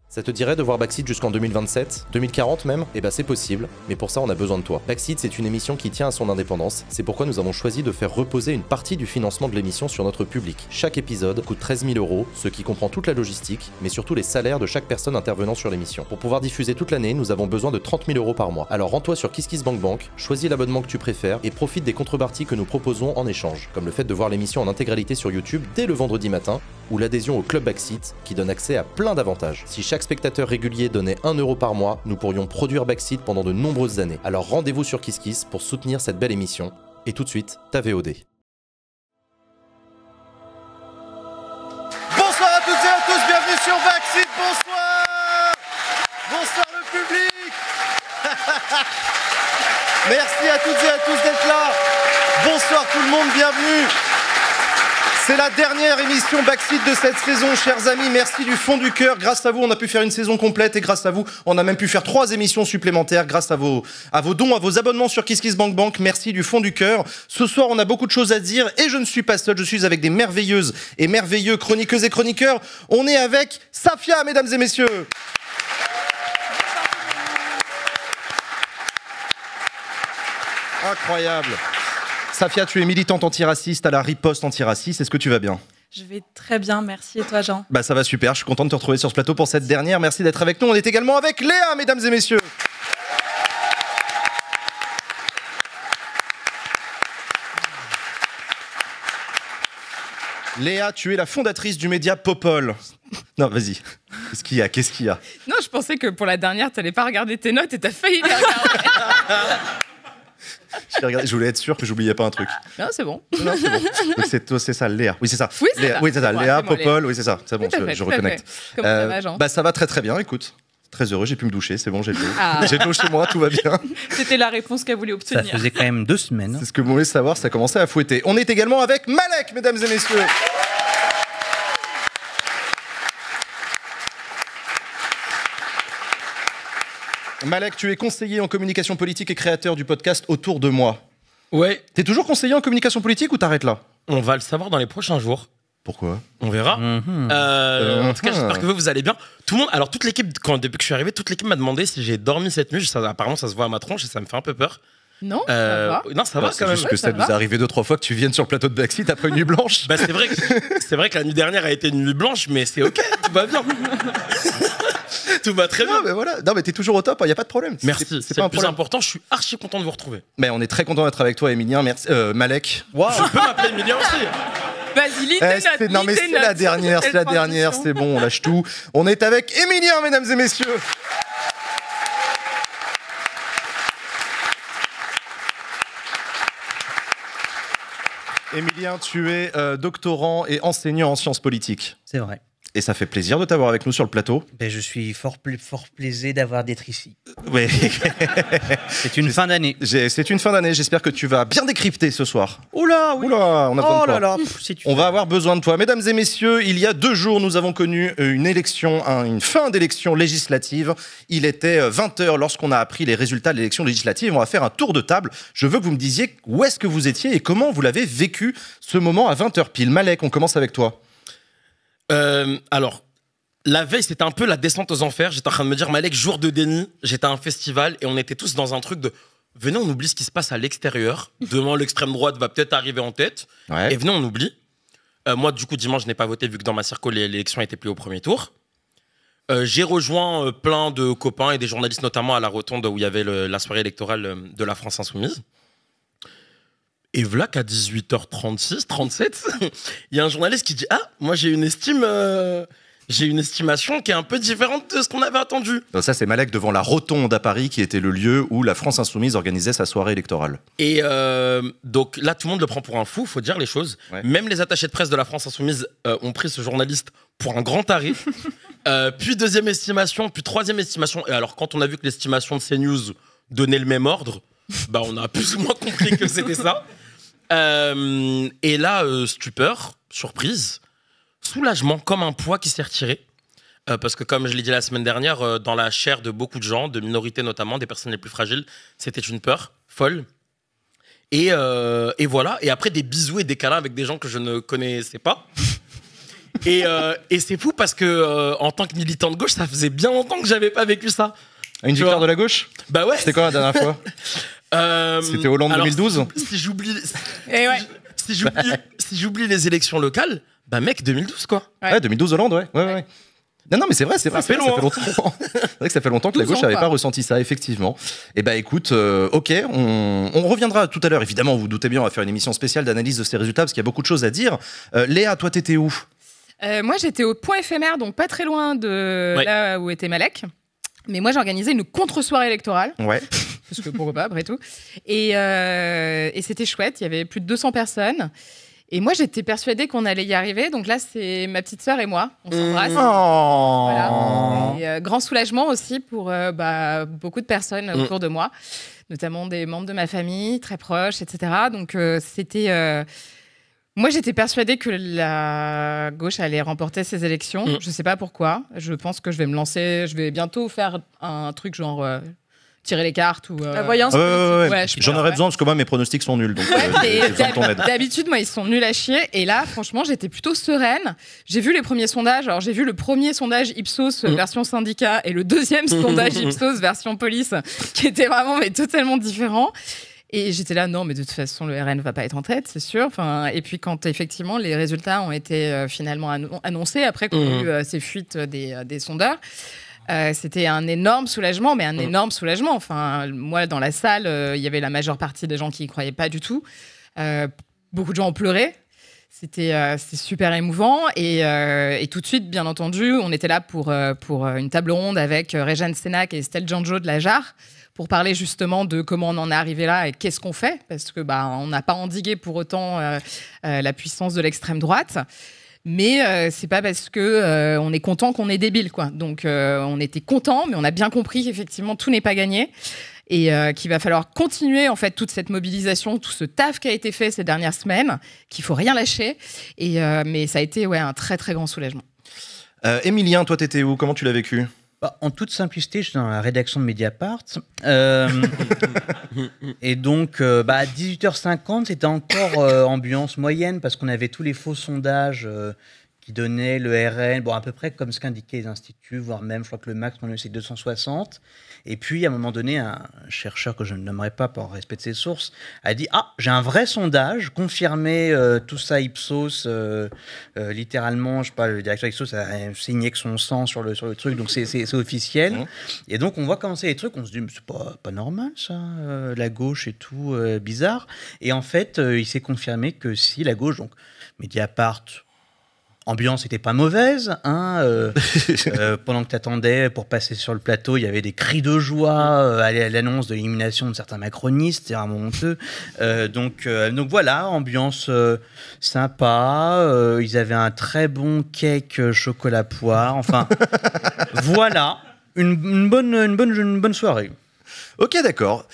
Ça te dirait de voir Backseat jusqu'en 2027, 2040 même? Eh bah c'est possible, mais pour ça on a besoin de toi. Backseat c'est une émission qui tient à son indépendance, c'est pourquoi nous avons choisi de faire reposer une partie du financement de l'émission sur notre public. Chaque épisode coûte 13 000 €, ce qui comprend toute la logistique, mais surtout les salaires de chaque personne intervenant sur l'émission. Pour pouvoir diffuser toute l'année, nous avons besoin de 30 000 € par mois. Alors rends-toi sur KissKissBankBank, choisis l'abonnement que tu préfères et profite des contreparties que nous proposons en échange, comme le fait de voir l'émission en intégralité sur YouTube dès le vendredi matin, ou l'adhésion au Club Backseat qui donne accès à plein d'avantages. Si chaque spectateur régulier donnait 1 € par mois, nous pourrions produire Backseat pendant de nombreuses années. Alors rendez-vous sur KissKiss pour soutenir cette belle émission. Et tout de suite, ta VOD. Bonsoir à toutes et à tous, bienvenue sur Backseat, bonsoir. Bonsoir le public. Merci à toutes et à tous d'être là. Bonsoir tout le monde, bienvenue. C'est la dernière émission Backseat de cette saison, chers amis. Merci du fond du cœur. Grâce à vous, on a pu faire une saison complète et grâce à vous, on a même pu faire 3 émissions supplémentaires grâce à vos dons, à vos abonnements sur KissKissBankBank. Merci du fond du cœur. Ce soir, on a beaucoup de choses à dire et je ne suis pas seul. Je suis avec des merveilleuses et merveilleux chroniqueuses et chroniqueurs. On est avec Safia, mesdames et messieurs. Incroyable. Safia, tu es militante antiraciste à la riposte antiraciste. Est-ce que tu vas bien? Je vais très bien, merci. Et toi, Jean? Bah ça va super, je suis content de te retrouver sur ce plateau pour cette dernière. Merci d'être avec nous. On est également avec Léa, mesdames et messieurs. Léa, tu es la fondatrice du média Popol. Non, vas-y. Qu'est-ce qu'il y a? Non, je pensais que pour la dernière, t'allais pas regarder tes notes et t'as failli les regarder. Je voulais être sûr que j'oubliais pas un truc. Non, c'est bon. Non, c'est bon. Donc c'est ça, Léa. Oui, c'est ça. Oui, c'est Léa, ça. oui, c'est ça. Ouais, Léa, c'est moi, Popol, Léa. oui, c'est ça. C'est bon, je reconnecte. Comment ça va, Jean? Bah, ça va très très bien, écoute. Très heureux, j'ai pu me doucher, c'est bon, j'ai de l'eau. Ah. J'ai de l'eau chez moi, tout va bien. C'était la réponse qu'elle voulait Ça obtenir. faisait quand même 2 semaines. C'est ce que vous voulez savoir, ça commençait à fouetter. On est également avec Malek, mesdames et messieurs. Malek, tu es conseiller en communication politique et créateur du podcast Autour de moi. Ouais, T'es toujours conseiller en communication politique ou t'arrêtes là? on va le savoir dans les prochains jours. Pourquoi? On verra. Mhm. En tout cas, j'espère que vous allez bien. Tout le monde, alors toute l'équipe, depuis que je suis arrivé, toute l'équipe m'a demandé si j'ai dormi cette nuit. Apparemment, ça se voit à ma tronche et ça me fait un peu peur. Non, ça va. Non, ça va C'est quand même. juste que ça ça nous va. est arrivé 2-3 fois que tu viennes sur le plateau de Backseat après une nuit blanche. Bah, c'est vrai que la nuit dernière a été une nuit blanche, mais c'est ok, tout va bien. Tout va très bien. Non mais voilà, non mais t'es toujours au top, y a pas de problème. Merci, C'est c'est pas un le plus problème. important. Je suis archi content de vous retrouver. Mais on est très content d'être avec toi, Emilien. Merci, Malek. Waouh. Je peux m'appeler Emilia aussi. Vas-y, lis tes notes. Non mais lis tes c'est la notes. dernière, c'est Quelle la dernière, transition. c'est bon, on lâche tout. On est avec Emilien, mesdames et messieurs. Emilien, tu es doctorant et enseignant en sciences politiques. C'est vrai. Et ça fait plaisir de t'avoir avec nous sur le plateau. Ben, je suis fort plaisé d'être ici. Oui. C'est une fin d'année. C'est une fin d'année, j'espère que tu vas bien décrypter ce soir. Oula, oui. Oula, on a besoin de Oh toi. là là, c'est une... On va avoir besoin de toi. Mesdames et messieurs, il y a 2 jours, nous avons connu une élection, une fin d'élection législative. Il était 20h lorsqu'on a appris les résultats de l'élection législative. On va faire un tour de table. Je veux que vous me disiez où est-ce que vous étiez et comment vous l'avez vécu ce moment à 20h pile. Malek, on commence avec toi. Alors, la veille, c'était un peu la descente aux enfers. J'étais en train de me dire, Malek, jour de déni, j'étais à un festival et on était tous dans un truc de venez, on oublie ce qui se passe à l'extérieur. Demain, l'extrême droite va peut-être arriver en tête. Ouais. Et venez, on oublie. Moi, du coup, dimanche, je n'ai pas voté vu que dans ma circo, l'élection a été pliée au premier tour. J'ai rejoint plein de copains et des journalistes, notamment à la rotonde où il y avait la soirée électorale de la France Insoumise. Et voilà qu'à 18h36, 37, il y a un journaliste qui dit « Ah, moi j'ai une estimation qui est un peu différente de ce qu'on avait attendu. » Donc ça, c'est Malek devant la rotonde à Paris qui était le lieu où la France Insoumise organisait sa soirée électorale. Et donc là, tout le monde le prend pour un fou, faut dire les choses. Ouais. Même les attachés de presse de la France Insoumise ont pris ce journaliste pour un grand taré. Puis deuxième estimation, puis troisième estimation. Et alors, quand on a vu que l'estimation de CNews donnait le même ordre, bah, on a plus ou moins compris que c'était ça. Et là, stupeur, surprise, soulagement, comme un poids qui s'est retiré. Parce que comme je l'ai dit la semaine dernière, dans la chair de beaucoup de gens, de minorités notamment, des personnes les plus fragiles, c'était une peur folle. Et voilà. Et après, des bisous et des câlins avec des gens que je ne connaissais pas. Et c'est fou parce que en tant que militant de gauche, ça faisait bien longtemps que j'avais pas vécu ça. Une Tu victoire vois. de la gauche? Bah ouais. C'était quand la dernière fois? C'était Hollande alors, 2012? Si j'oublie, Et ouais. si j'oublie les élections locales, bah mec 2012 quoi. Ouais, 2012 Hollande, ouais. Non, mais c'est vrai, fait ça loin. fait longtemps. C'est vrai que ça fait longtemps que la 12 gauche ans, n'avait quoi. pas ressenti ça, effectivement. Et bah écoute, ok, on reviendra tout à l'heure. Évidemment, vous vous doutez bien, on va faire une émission spéciale d'analyse de ces résultats parce qu'il y a beaucoup de choses à dire. Léa, toi, t'étais où? Moi, j'étais au point éphémère, donc pas très loin de Ouais. là où était Malek. Mais moi, j'ai organisé une contre-soirée électorale, Ouais. parce que pourquoi pas, après tout. Et c'était chouette, il y avait plus de 200 personnes. Et moi, j'étais persuadée qu'on allait y arriver. Donc là, c'est ma petite sœur et moi. On s'embrasse. Oh. Voilà. Et, grand soulagement aussi pour beaucoup de personnes autour de moi, notamment des membres de ma famille, très proches, etc. Donc c'était... Moi, j'étais persuadée que la gauche allait remporter ces élections. Je ne sais pas pourquoi. Je pense que je vais me lancer. Je vais bientôt faire un truc genre tirer les cartes ou... La voyance. Ouais. Ouais, je J'en pense, aurais ouais. besoin parce que moi, mes pronostics sont nuls. Donc, Ouais, mais j'ai besoin de ton aide. d'habitude, moi, ils sont nuls à chier. Et là, franchement, j'étais plutôt sereine. J'ai vu les premiers sondages. Alors, j'ai vu le premier sondage Ipsos version syndicat et le deuxième sondage Ipsos version police, qui était vraiment mais totalement différents. Et j'étais là, non, mais de toute façon, le RN va pas être en tête, c'est sûr. Enfin, et puis, quand effectivement les résultats ont été finalement annoncés, après qu'on a eu ces fuites des sondeurs, c'était un énorme soulagement, mais un énorme soulagement. Enfin, moi, dans la salle, il y avait la majeure partie des gens qui y croyaient pas du tout. Beaucoup de gens ont pleuré. C'était super émouvant. Et tout de suite, bien entendu, on était là pour une table ronde avec Régane Sénac et Estelle Djanjo de la JAR pour parler justement de comment on en est arrivé là et qu'est-ce qu'on fait. Parce que on n'a pas endigué pour autant la puissance de l'extrême droite. Mais c'est pas parce que on est content qu'on est débile, quoi. Donc on était content, mais on a bien compris qu'effectivement tout n'est pas gagné et qu'il va falloir continuer en fait toute cette mobilisation, tout ce taf qui a été fait ces dernières semaines, qu'il faut rien lâcher. Et mais ça a été un très très grand soulagement. Émilien, toi, t'étais où? Comment tu l'as vécu? En toute simplicité, je suis dans la rédaction de Mediapart. Et donc, à 18h50, c'était encore ambiance moyenne parce qu'on avait tous les faux sondages qui donnaient le RN, à peu près comme ce qu'indiquaient les instituts, voire même, je crois que le max qu'on a eu, c'est 260. Et puis, à un moment donné, un chercheur que je ne nommerai pas par respect de ses sources a dit « Ah, j'ai un vrai sondage, confirmé tout ça Ipsos, littéralement, je sais pas, le directeur Ipsos a signé que son sang sur le truc, donc c'est officiel. Et donc, on voit commencer les trucs, on se dit « Mais c'est pas normal, ça, la gauche et tout, bizarre. » Et en fait, il s'est confirmé que si, la gauche, donc Mediapart... Ambiance n'était pas mauvaise, hein. Pendant que tu attendais pour passer sur le plateau, il y avait des cris de joie à l'annonce de l'élimination de certains macronistes, c'est vraiment honteux. Donc voilà, ambiance sympa. Ils avaient un très bon cake chocolat poire. Enfin, voilà, une bonne soirée. Ok, d'accord.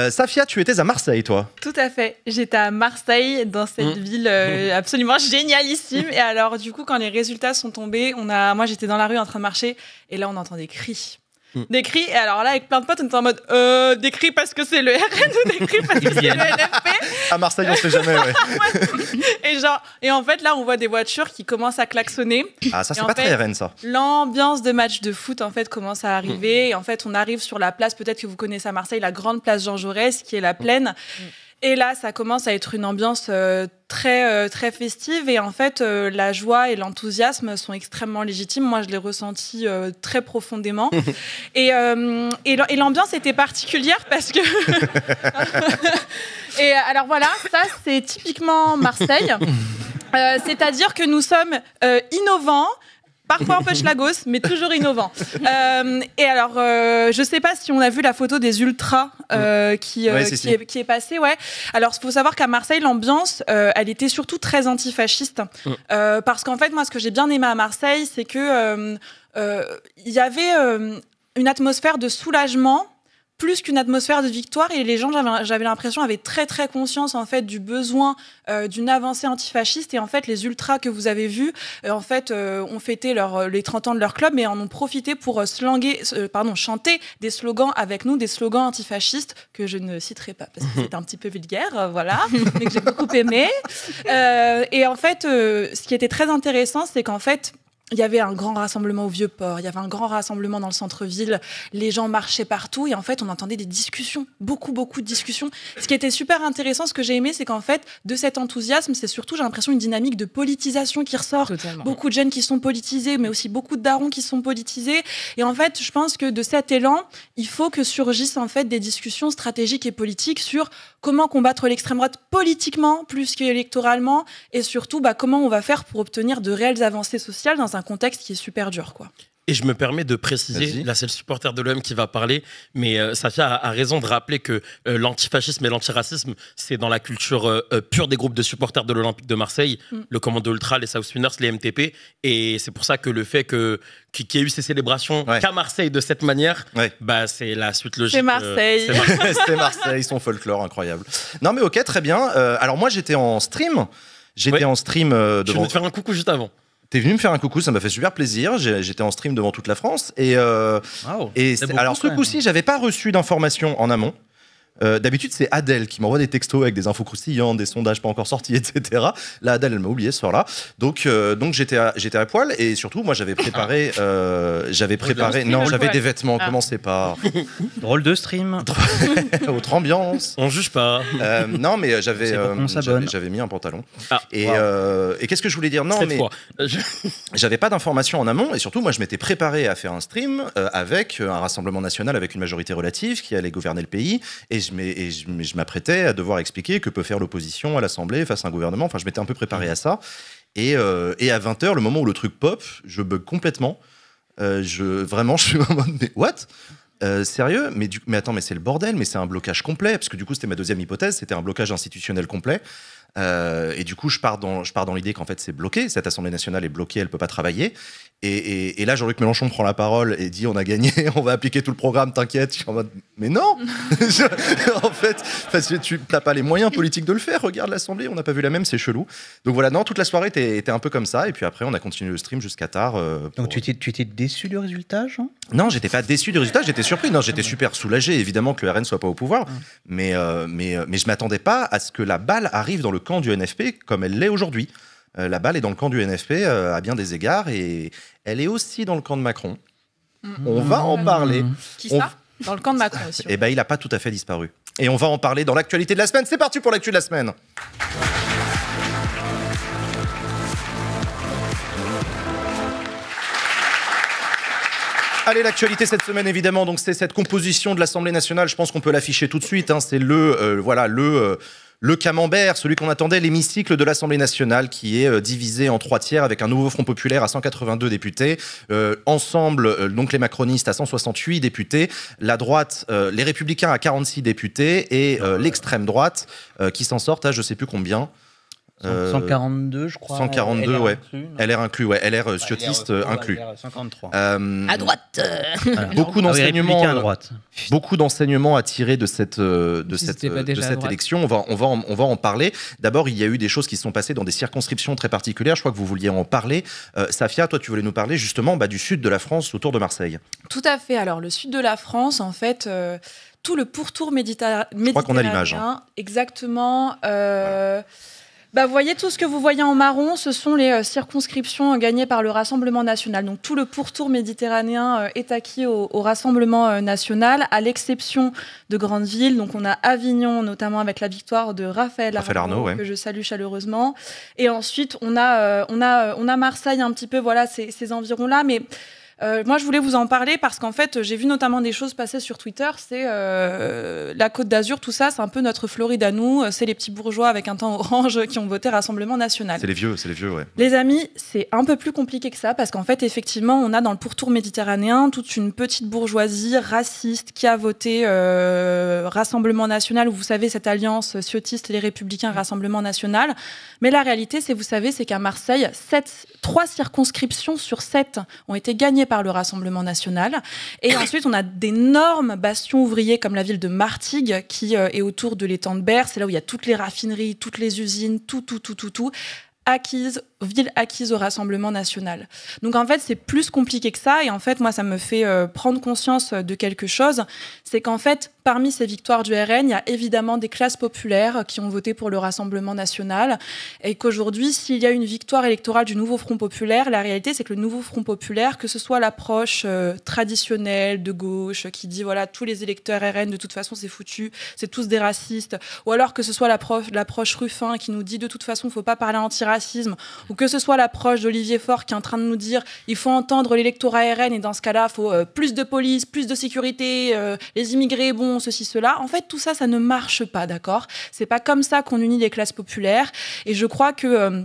Safia, tu étais à Marseille, toi? Tout à fait. J'étais à Marseille, dans cette ville absolument génialissime. Et alors, du coup, quand les résultats sont tombés, moi, j'étais dans la rue en train de marcher, et là, on entend des cris. Des cris, et alors là, avec plein de potes, on était en mode des cris parce que c'est le RN ou des cris parce que c'est le LFP. À Marseille, on sait jamais, ouais. Et en fait, là, on voit des voitures qui commencent à klaxonner. Ah, ça, c'est Et en pas fait, très RN, ça. L'ambiance de match de foot, en fait, commence à arriver. Et en fait, on arrive sur la place, peut-être que vous connaissez à Marseille, la grande place Jean Jaurès, qui est la plaine. Et là, ça commence à être une ambiance très, très festive. Et en fait, la joie et l'enthousiasme sont extrêmement légitimes. Moi, je l'ai ressenti très profondément. Et l'ambiance était particulière parce que... Et alors voilà, ça, c'est typiquement Marseille. C'est-à-dire que nous sommes innovants, parfois un peu schlagos, mais toujours innovant. Et alors, je sais pas si on a vu la photo des ultras qui est passée. Ouais. Alors, il faut savoir qu'à Marseille, l'ambiance, elle était surtout très antifasciste. Parce qu'en fait, moi, ce que j'ai bien aimé à Marseille, c'est que il y avait une atmosphère de soulagement plus qu'une atmosphère de victoire, et les gens, j'avais l'impression, avaient très très conscience en fait du besoin d'une avancée antifasciste, et en fait les ultras que vous avez vus ont fêté les 30 ans de leur club, mais en ont profité pour chanter des slogans avec nous, des slogans antifascistes que je ne citerai pas parce que c'est un petit peu vulgaire, voilà, mais que j'ai beaucoup aimé. Et en fait, ce qui était très intéressant, c'est qu'en fait, il y avait un grand rassemblement au Vieux-Port, il y avait un grand rassemblement dans le centre-ville, les gens marchaient partout et en fait on entendait des discussions, beaucoup de discussions. Ce qui était super intéressant, ce que j'ai aimé, c'est qu'en fait de cet enthousiasme, c'est surtout, j'ai l'impression, une dynamique de politisation qui ressort. Totalement. Beaucoup de jeunes qui sont politisés, mais aussi beaucoup de darons qui sont politisés. Et en fait, je pense que de cet élan, il faut que surgissent en fait des discussions stratégiques et politiques sur comment combattre l'extrême droite politiquement plus qu'électoralement, et surtout comment on va faire pour obtenir de réelles avancées sociales dans un contexte qui est super dur, quoi. Et je me permets de préciser, Vas-y. là c'est le supporter de l'OM qui va parler, mais Safia a raison de rappeler que l'antifascisme et l'antiracisme, c'est dans la culture pure des groupes de supporters de l'Olympique de Marseille, le Commando Ultra, les South Winners, les MTP, et c'est pour ça que le fait qu'il y ait eu ces célébrations qu'à Marseille de cette manière, c'est la suite logique. C'est Marseille. C'est Marseille, son folklore incroyable. Non mais ok, très bien. Alors moi j'étais en stream. Je devant... vais te faire un coucou juste avant. T'es venu me faire un coucou, ça m'a fait super plaisir. J'étais en stream devant toute la France. Alors ce coup-ci, j'avais pas reçu d'informations en amont. D'habitude, c'est Adèle qui m'envoie des textos avec des infos croustillantes, des sondages pas encore sortis, etc. Là, Adèle, elle m'a oublié ce soir-là. Donc j'étais à poil, et surtout, moi, j'avais préparé. Non, j'avais des vêtements. Commencez pas. Drôle de stream. Autre ambiance. On juge pas. Non, mais j'avais mis un pantalon. Et qu'est-ce que je voulais dire? Non, mais j'avais pas d'informations en amont, et surtout, moi, je m'étais préparé à faire un stream avec un rassemblement national avec une majorité relative qui allait gouverner le pays, et je m'apprêtais à devoir expliquer que peut faire l'opposition à l'Assemblée face à un gouvernement. Enfin, je m'étais un peu préparé à ça. Et à 20h, le moment où le truc pop, je bug complètement. Vraiment, je suis en mode, mais what? Sérieux? Mais attends, mais c'est le bordel, mais c'est un blocage complet. Parce que du coup, c'était ma deuxième hypothèse, c'était un blocage institutionnel complet. Et du coup, je pars dans l'idée qu'en fait, c'est bloqué. Cette Assemblée nationale est bloquée, elle ne peut pas travailler. Et là, Jean-Luc Mélenchon prend la parole et dit: on a gagné, on va appliquer tout le programme, t'inquiète. Je suis en mode: mais non. En fait, parce que tu n'as pas les moyens politiques de le faire. Regarde l'Assemblée, on n'a pas vu la même, c'est chelou. Donc voilà, non, toute la soirée était un peu comme ça. Et puis après, on a continué le stream jusqu'à tard. Donc tu étais déçu du résultat, Jean? Non, j'étais pas déçu du résultat, j'étais surpris. Non, j'étais super soulagé, évidemment, que le RN soit pas au pouvoir. Mais je m'attendais pas à ce que la balle arrive dans le camp du NFP comme elle l'est aujourd'hui. La balle est dans le camp du NFP à bien des égards, et elle est aussi dans le camp de Macron. On va en parler. Qui ça? Dans le camp de Macron aussi. Eh ben, il a pas tout à fait disparu. Et on va en parler dans l'actualité de la semaine. C'est parti pour l'actu de la semaine. Allez, l'actualité cette semaine, évidemment, donc c'est cette composition de l'Assemblée nationale. Je pense qu'on peut l'afficher tout de suite. C'est le camembert, celui qu'on attendait, l'hémicycle de l'Assemblée nationale, qui est divisé en 3 tiers avec un nouveau Front populaire à 182 députés. Ensemble, donc les macronistes à 168 députés, la droite, les républicains à 46 députés, et l'extrême droite qui s'en sort à je sais plus combien. 142, je crois. 142, LR ouais. Inclus, LR inclus, ouais. LR ciotiste inclus. 53. À droite. Beaucoup d'enseignements à droite. Beaucoup d'enseignements à tirer de cette élection. On va en parler. D'abord, il y a eu des choses qui se sont passées dans des circonscriptions très particulières. Je crois que vous vouliez en parler. Safia, toi, tu voulais nous parler justement du sud de la France, autour de Marseille. Tout à fait. Alors, le sud de la France, en fait, tout le pourtour méditerranéen. Je crois qu'on a l'image. Exactement. Vous voyez, tout ce que vous voyez en marron, ce sont les circonscriptions gagnées par le Rassemblement national. Donc tout le pourtour méditerranéen est acquis au Rassemblement national, à l'exception de grandes villes. Donc on a Avignon, notamment avec la victoire de Raphaël Arnaud, que je salue chaleureusement. Et ensuite, on a Marseille un petit peu, voilà, ces environs-là. Mais moi, je voulais vous en parler parce qu'en fait, j'ai vu notamment des choses passer sur Twitter. C'est la Côte d'Azur, tout ça, c'est un peu notre Floride à nous. C'est les petits bourgeois avec un teint orange qui ont voté Rassemblement national. C'est les vieux, ouais. Les amis, c'est un peu plus compliqué que ça parce qu'en fait, effectivement, on a dans le pourtour méditerranéen toute une petite bourgeoisie raciste qui a voté Rassemblement national, ou vous savez, cette alliance ciotiste, les Républicains, Rassemblement national. Mais la réalité, c'est qu'à Marseille, 3 circonscriptions sur 7 ont été gagnées par le Rassemblement national. Et ensuite, on a d'énormes bastions ouvriers comme la ville de Martigues, qui est autour de l'étang de Berre. C'est là où il y a toutes les raffineries, toutes les usines, tout. Ville acquise au Rassemblement national. Donc en fait, c'est plus compliqué que ça. Et en fait, moi, ça me fait prendre conscience de quelque chose. C'est qu'en fait, parmi ces victoires du RN, il y a évidemment des classes populaires qui ont voté pour le Rassemblement national. Et qu'aujourd'hui, s'il y a une victoire électorale du nouveau Front populaire, la réalité, c'est que le nouveau Front populaire, que ce soit l'approche traditionnelle de gauche qui dit, voilà, tous les électeurs RN, de toute façon, c'est foutu, c'est tous des racistes, ou alors que ce soit l'approche Ruffin qui nous dit, de toute façon, il ne faut pas parler antiracisme, ou que ce soit l'approche d'Olivier Faure qui est en train de nous dire il faut entendre l'électorat RN et dans ce cas-là, il faut plus de police, plus de sécurité, les immigrés, bon, ceci, cela. En fait, tout ça, ça ne marche pas, d'accord ? C'est pas comme ça qu'on unit les classes populaires. Et je crois que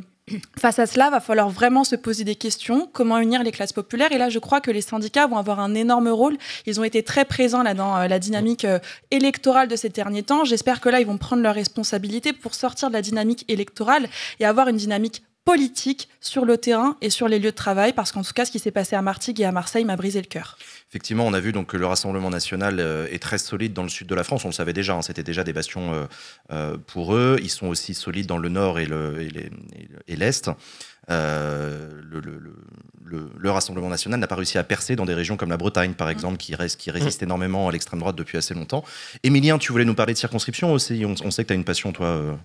face à cela, va falloir vraiment se poser des questions. Comment unir les classes populaires ? Et là, je crois que les syndicats vont avoir un énorme rôle. Ils ont été très présents là dans la dynamique électorale de ces derniers temps. J'espère que là, ils vont prendre leurs responsabilités pour sortir de la dynamique électorale et avoir une dynamique politique sur le terrain et sur les lieux de travail, parce qu'en tout cas, ce qui s'est passé à Martigues et à Marseille m'a brisé le cœur. Effectivement, on a vu donc que le Rassemblement national est très solide dans le sud de la France. On le savait déjà, hein, c'était déjà des bastions pour eux. Ils sont aussi solides dans le nord et l'est. Le Rassemblement national n'a pas réussi à percer dans des régions comme la Bretagne, par exemple, qui résiste énormément à l'extrême droite depuis assez longtemps. Émilien, tu voulais nous parler de circonscription aussi. On sait que tu as une passion, toi.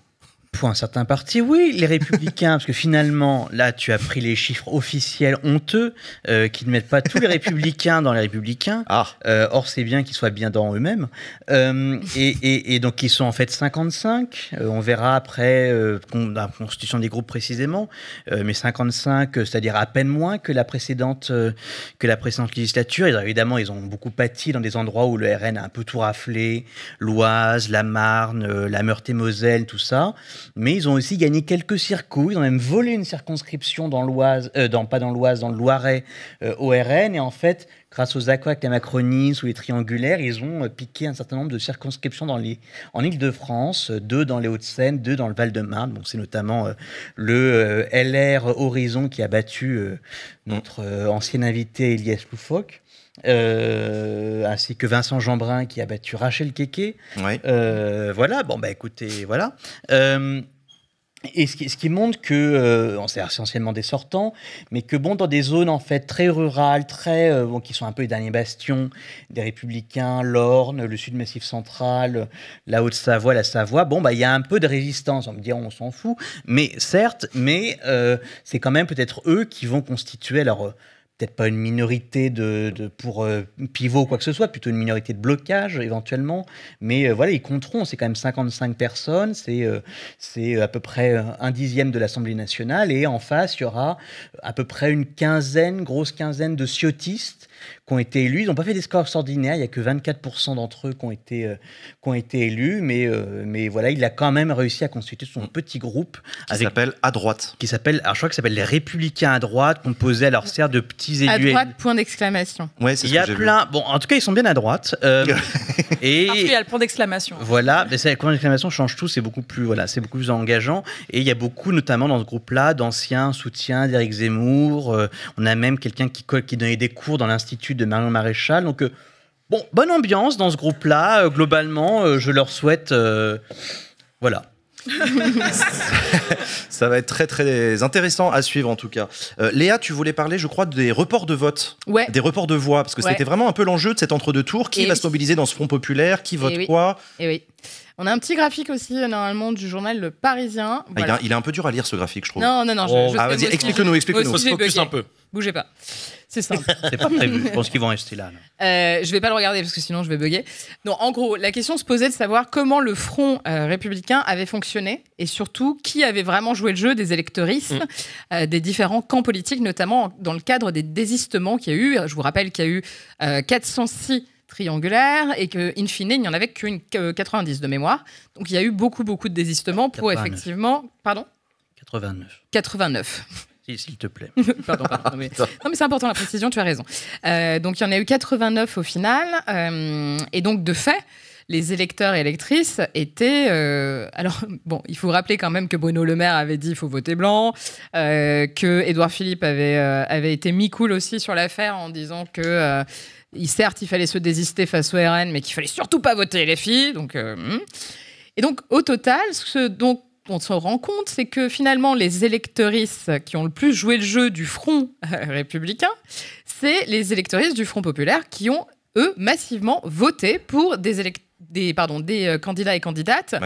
Pour un certain parti, oui, les Républicains, parce que finalement, là, tu as pris les chiffres officiels honteux qui ne mettent pas tous les Républicains dans les Républicains. Or, c'est bien qu'ils soient bien dans eux-mêmes. Et donc, ils sont en fait 55. On verra après la constitution des groupes précisément. Mais 55, c'est-à-dire à peine moins que la précédente législature. Et évidemment, ils ont beaucoup pâti dans des endroits où le RN a un peu tout raflé. L'Oise, la Marne, la Meurthe-et-Moselle, tout ça. Mais ils ont aussi gagné quelques circos. Ils ont même volé une circonscription dans l'Oise, pas dans l'Oise, dans le Loiret, au RN. Et en fait, grâce aux accords avec la Macronie, sous les triangulaires, ils ont piqué un certain nombre de circonscriptions en Île-de-France, 2 dans les Hauts-de-Seine, 2 dans le Val-de-Marne. Donc c'est notamment le LR Horizon qui a battu notre ancien invité Elias Loufoque. Ainsi que Vincent Jeanbrun qui a battu Rachel Keke. Oui. Voilà, bon bah écoutez, voilà. Et ce qui montre que, c'est essentiellement des sortants, mais que bon, dans des zones en fait très rurales, qui sont un peu les derniers bastions des Républicains, l'Orne, le Sud Massif Central, la Haute-Savoie, la Savoie, bon bah il y a un peu de résistance. On me dit on s'en fout, mais certes, c'est quand même peut-être eux qui vont constituer peut-être pas une minorité pour pivot ou quoi que ce soit, plutôt une minorité de blocage éventuellement, mais voilà, ils compteront, c'est quand même 55 personnes, c'est à peu près 1/10 de l'Assemblée nationale, et en face, il y aura à peu près une grosse quinzaine de ciotistes qui ont été élus. Ils n'ont pas fait des scores extraordinaires, il n'y a que 24% d'entre eux qui ont été élus, mais voilà, il a quand même réussi à constituer son petit groupe. Qui s'appelle À Droite. Alors je crois que ça s'appelle les Républicains à droite, composé alors certes de petits élus. À droite, point d'exclamation. Ouais, c'est il y a plein. Bon, en tout cas, ils sont bien à droite. Et Parce qu'il y a le point d'exclamation. Voilà, mais le point d'exclamation change tout, c'est beaucoup plus engageant. Et il y a beaucoup, notamment dans ce groupe-là, d'anciens soutiens d'Éric Zemmour. On a même quelqu'un qui donnait des cours dans l'Institut de Marion Maréchal. Donc, bonne ambiance dans ce groupe-là. Globalement, je leur souhaite. Voilà. Ça va être très très intéressant à suivre en tout cas. Léa, tu voulais parler, je crois, des reports de vote, des reports de voix, parce que c'était vraiment un peu l'enjeu de cet entre-deux tours. Qui va se mobiliser dans ce Front populaire? Qui vote quoi? Et oui. On a un petit graphique aussi, normalement, du journal Le Parisien. Voilà. Il est un peu dur à lire, ce graphique, je trouve. Non. Vas-y, explique-nous. Faut se focus un peu. Bougez pas. C'est simple. C'est pas prévu. Je pense qu'ils vont rester là. Je vais pas le regarder parce que sinon je vais bugger. Non, en gros, la question se posait de savoir comment le Front républicain avait fonctionné et surtout qui avait vraiment joué le jeu des électeuristes des différents camps politiques, notamment dans le cadre des désistements qu'il y a eu. Je vous rappelle qu'il y a eu 406 triangulaires et qu'in fine, il n'y en avait qu'une 90 de mémoire. Donc il y a eu beaucoup de désistements pour 89. effectivement... Pardon ? 89. S'il te plaît. Pardon. Non, mais c'est important la précision, tu as raison. Donc, il y en a eu 89 au final. Et donc, de fait, les électeurs et électrices étaient... alors, bon, il faut rappeler quand même que Bruno Le Maire avait dit il faut voter blanc, que Édouard Philippe avait été mi-cool aussi sur l'affaire en disant que... certes, il fallait se désister face au RN, mais qu'il fallait surtout pas voter LFI. Et donc, au total, ce dont on se rend compte, c'est que finalement, les électeuristes qui ont le plus joué le jeu du Front républicain, c'est les électeuristes du Front populaire qui ont, eux, massivement voté pour des candidats et candidates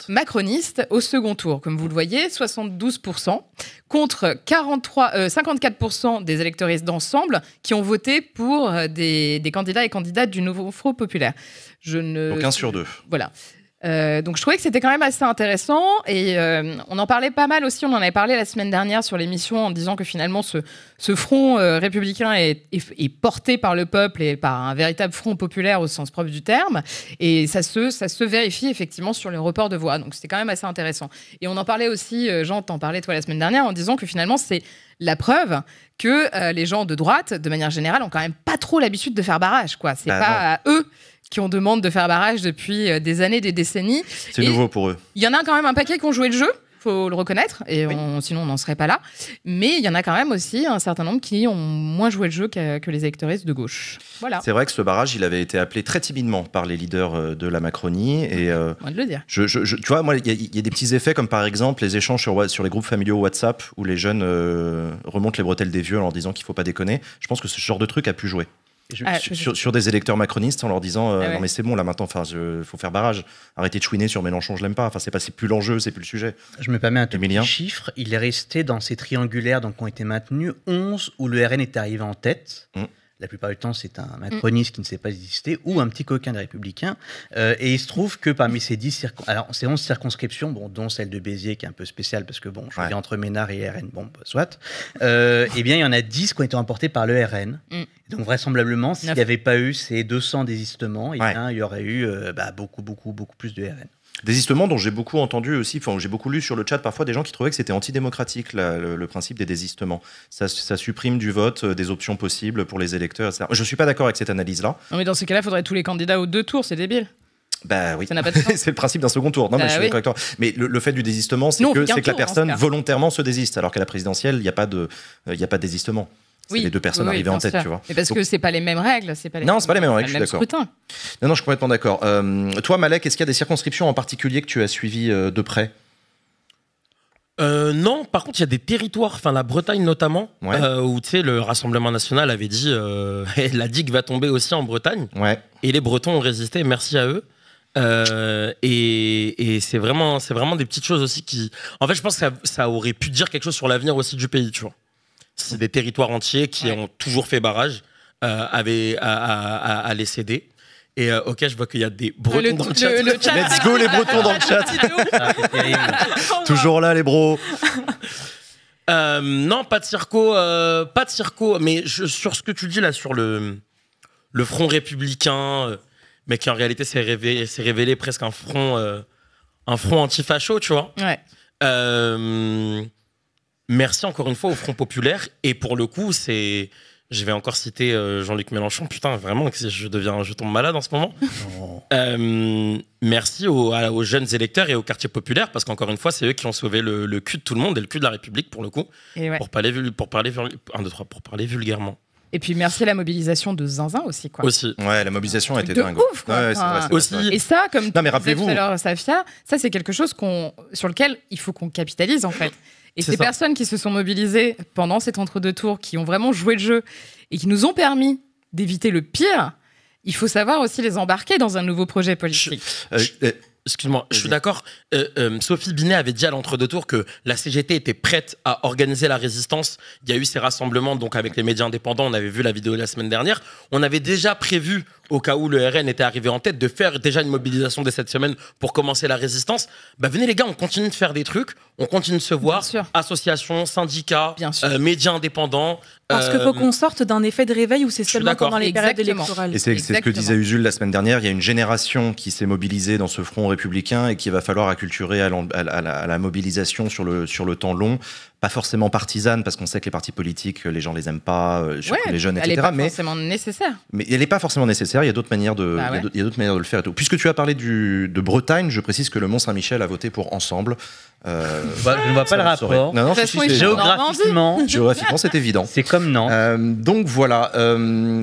macronistes au second tour. Comme vous le voyez, 72% contre 54% des électeuristes d'ensemble qui ont voté pour des candidats et candidates du nouveau Front populaire. Donc 1 sur 2. Voilà. Donc je trouvais que c'était quand même assez intéressant et on en parlait pas mal aussi, on en avait parlé la semaine dernière sur l'émission en disant que finalement ce front républicain est porté par le peuple et par un véritable front populaire au sens propre du terme et ça se vérifie effectivement sur le report de voix, donc c'était quand même assez intéressant. Et on en parlait aussi, Jean t'en parlais toi la semaine dernière en disant que finalement c'est la preuve que les gens de droite, de manière générale, ont quand même pas trop l'habitude de faire barrage, quoi. C'est pas à eux qui on demande de faire barrage depuis des années, des décennies. C'est nouveau pour eux. Il y en a quand même un paquet qui ont joué le jeu, faut le reconnaître, et sinon on n'en serait pas là. Mais il y en a quand même aussi un certain nombre qui ont moins joué le jeu que les électeuristes de gauche. Voilà. C'est vrai que ce barrage, il avait été appelé très timidement par les leaders de la Macronie. Et, on va le dire. tu vois, moi, il y a des petits effets comme par exemple les échanges sur les groupes familiaux WhatsApp où les jeunes remontent les bretelles des vieux en leur disant qu'il ne faut pas déconner. Je pense que ce genre de truc a pu jouer. Sur des électeurs macronistes en leur disant non mais c'est bon là maintenant, faut faire barrage, arrêtez de chouiner sur Mélenchon, je l'aime pas, c'est plus l'enjeu, c'est plus le sujet. Je me permets un tout petit chiffre, il est resté dans ces triangulaires donc, qui ont été maintenus 11 où le RN est arrivé en tête. La plupart du temps, c'est un macroniste qui ne sait pas exister ou un petit coquin des Républicains. Et il se trouve que parmi ces 11 circonscriptions, dont celle de Béziers qui est un peu spéciale parce que je suis entre Ménard et RN, soit, eh bien, il y en a 10 qui ont été emportés par le RN. Donc vraisemblablement, s'il n'y avait pas eu ces 200 désistements, il y aurait eu beaucoup plus de RN. Désistements dont j'ai beaucoup entendu aussi, j'ai beaucoup lu sur le chat parfois des gens qui trouvaient que c'était antidémocratique le principe des désistements. Ça supprime du vote, des options possibles pour les électeurs, etc. Je ne suis pas d'accord avec cette analyse-là. Non mais dans ces cas-là, il faudrait tous les candidats aux 2 tours, c'est débile. Bah oui, ça n'a pas de sens. C'est le principe d'un second tour. Non, mais je suis d'accord avec toi. Mais le fait du désistement, c'est que la personne volontairement se désiste, alors qu'à la présidentielle, il n'y a pas de désistement. C'est les 2 personnes arrivées en tête, tu vois. Mais parce que c'est pas les mêmes règles, c'est pas les mêmes règles, je suis d'accord. Scrutin. Non, je suis complètement d'accord. Toi, Malek, est-ce qu'il y a des circonscriptions en particulier que tu as suivies de près ? Non, par contre, il y a des territoires, la Bretagne notamment, où le Rassemblement national avait dit la digue va tomber aussi en Bretagne. Et les Bretons ont résisté, merci à eux. Et c'est vraiment des petites choses aussi qui... En fait, je pense que ça aurait pu dire quelque chose sur l'avenir aussi du pays, tu vois. C'est des territoires entiers qui ont toujours fait barrage à les céder. Et ok, je vois qu'il y a des Bretons dans le chat. Let's go les Bretons dans le chat. Toujours là les bros. Non, pas de circo. Mais sur ce que tu dis là, sur le front républicain, mais qui en réalité s'est révélé presque un front anti-facho, tu vois. Merci encore une fois au Front populaire. Et pour le coup, je vais encore citer Jean-Luc Mélenchon. Putain, vraiment, je tombe malade en ce moment. Merci aux jeunes électeurs et aux quartiers populaires, parce qu'encore une fois, c'est eux qui ont sauvé le cul de tout le monde et le cul de la République, pour le coup, pour parler vulgairement. Et puis merci à la mobilisation de Zinzin aussi, quoi. Aussi. Ouais, la mobilisation était dingue. Ouf, quoi. Aussi. Et ça, comme tu disais tout à l'heure, Safia, ça c'est quelque chose sur lequel il faut qu'on capitalise en fait. Et ces personnes qui se sont mobilisées pendant cet entre-deux tours, qui ont vraiment joué le jeu et qui nous ont permis d'éviter le pire, il faut savoir aussi les embarquer dans un nouveau projet politique. Excuse-moi, je suis d'accord. Sophie Binet avait dit à l'entre-deux tours que la CGT était prête à organiser la résistance. Il y a eu ces rassemblements donc avec les médias indépendants. On avait vu la vidéo la semaine dernière. On avait déjà prévu, au cas où le RN était arrivé en tête, de faire déjà une mobilisation dès cette semaine pour commencer la résistance. Venez les gars, on continue de faire des trucs. On continue de se voir. Associations, syndicats, médias indépendants. Parce qu'il faut qu'on sorte d'un effet de réveil où c'est seulement pendant les périodes électorales. Et c'est ce que disait Usul la semaine dernière. Il y a une génération qui s'est mobilisée dans ce front républicain et qu'il va falloir acculturer à la mobilisation sur le temps long pas forcément partisane, parce qu'on sait que les partis politiques, les gens les aiment pas, surtout les jeunes, elle etc. n'est pas forcément nécessaire. Mais elle n'est pas forcément nécessaire, il y a d'autres manières de, il y a d'autres manières de le faire et tout. Puisque tu as parlé de Bretagne, je précise que le Mont-Saint-Michel a voté pour Ensemble. Je ne vois pas le rapport. Non, De toute façon, ils sont Géographiquement, c'est évident. c'est comme Nantes. Donc voilà.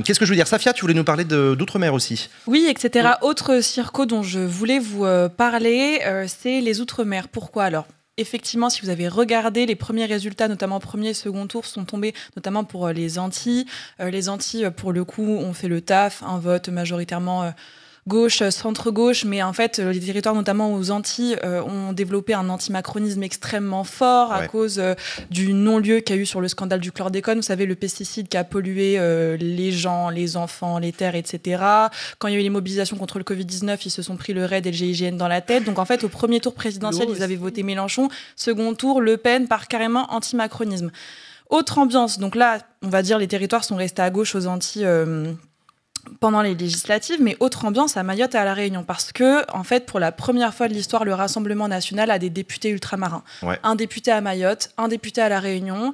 Qu'est-ce que je veux dire? Safia, tu voulais nous parler d'outre-mer aussi. Oui, etc. Autre circo dont je voulais vous parler, c'est les Outre-mer. Pourquoi alors? Effectivement, si vous avez regardé, les premiers résultats, notamment premier et second tour, sont tombés notamment pour les Antilles. Les Antilles, pour le coup, ont fait le taf, un vote majoritairement gauche, centre-gauche, mais en fait, les territoires, notamment aux Antilles, ont développé un antimacronisme extrêmement fort à cause du non-lieu qu'il y a eu sur le scandale du chlordécone. Vous savez, le pesticide qui a pollué les gens, les enfants, les terres, etc. Quand il y a eu les mobilisations contre le Covid-19, ils se sont pris le RAID et le GIGN dans la tête. Donc en fait, au premier tour présidentiel, ils avaient voté Mélenchon. Second tour, Le Pen par carrément antimacronisme. Autre ambiance. Donc là, on va dire les territoires sont restés à gauche aux Antilles pendant les législatives, mais autre ambiance à Mayotte et à La Réunion, parce que, en fait, pour la première fois de l'histoire, le Rassemblement national a des députés ultramarins. Ouais. Un député à Mayotte, un député à La Réunion.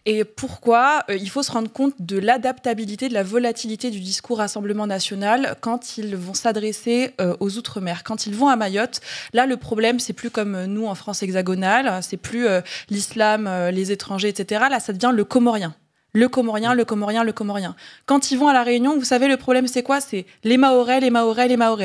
Et pourquoi? Il faut se rendre compte de l'adaptabilité, de la volatilité du discours Rassemblement national quand ils vont s'adresser aux Outre-mer. Quand ils vont à Mayotte, là, le problème, c'est plus comme nous en France hexagonale, c'est plus l'islam, les étrangers, etc. Là, ça devient le comorien. Le comorien. Quand ils vont à La Réunion, vous savez, le problème, c'est quoi? C'est les Mahorais,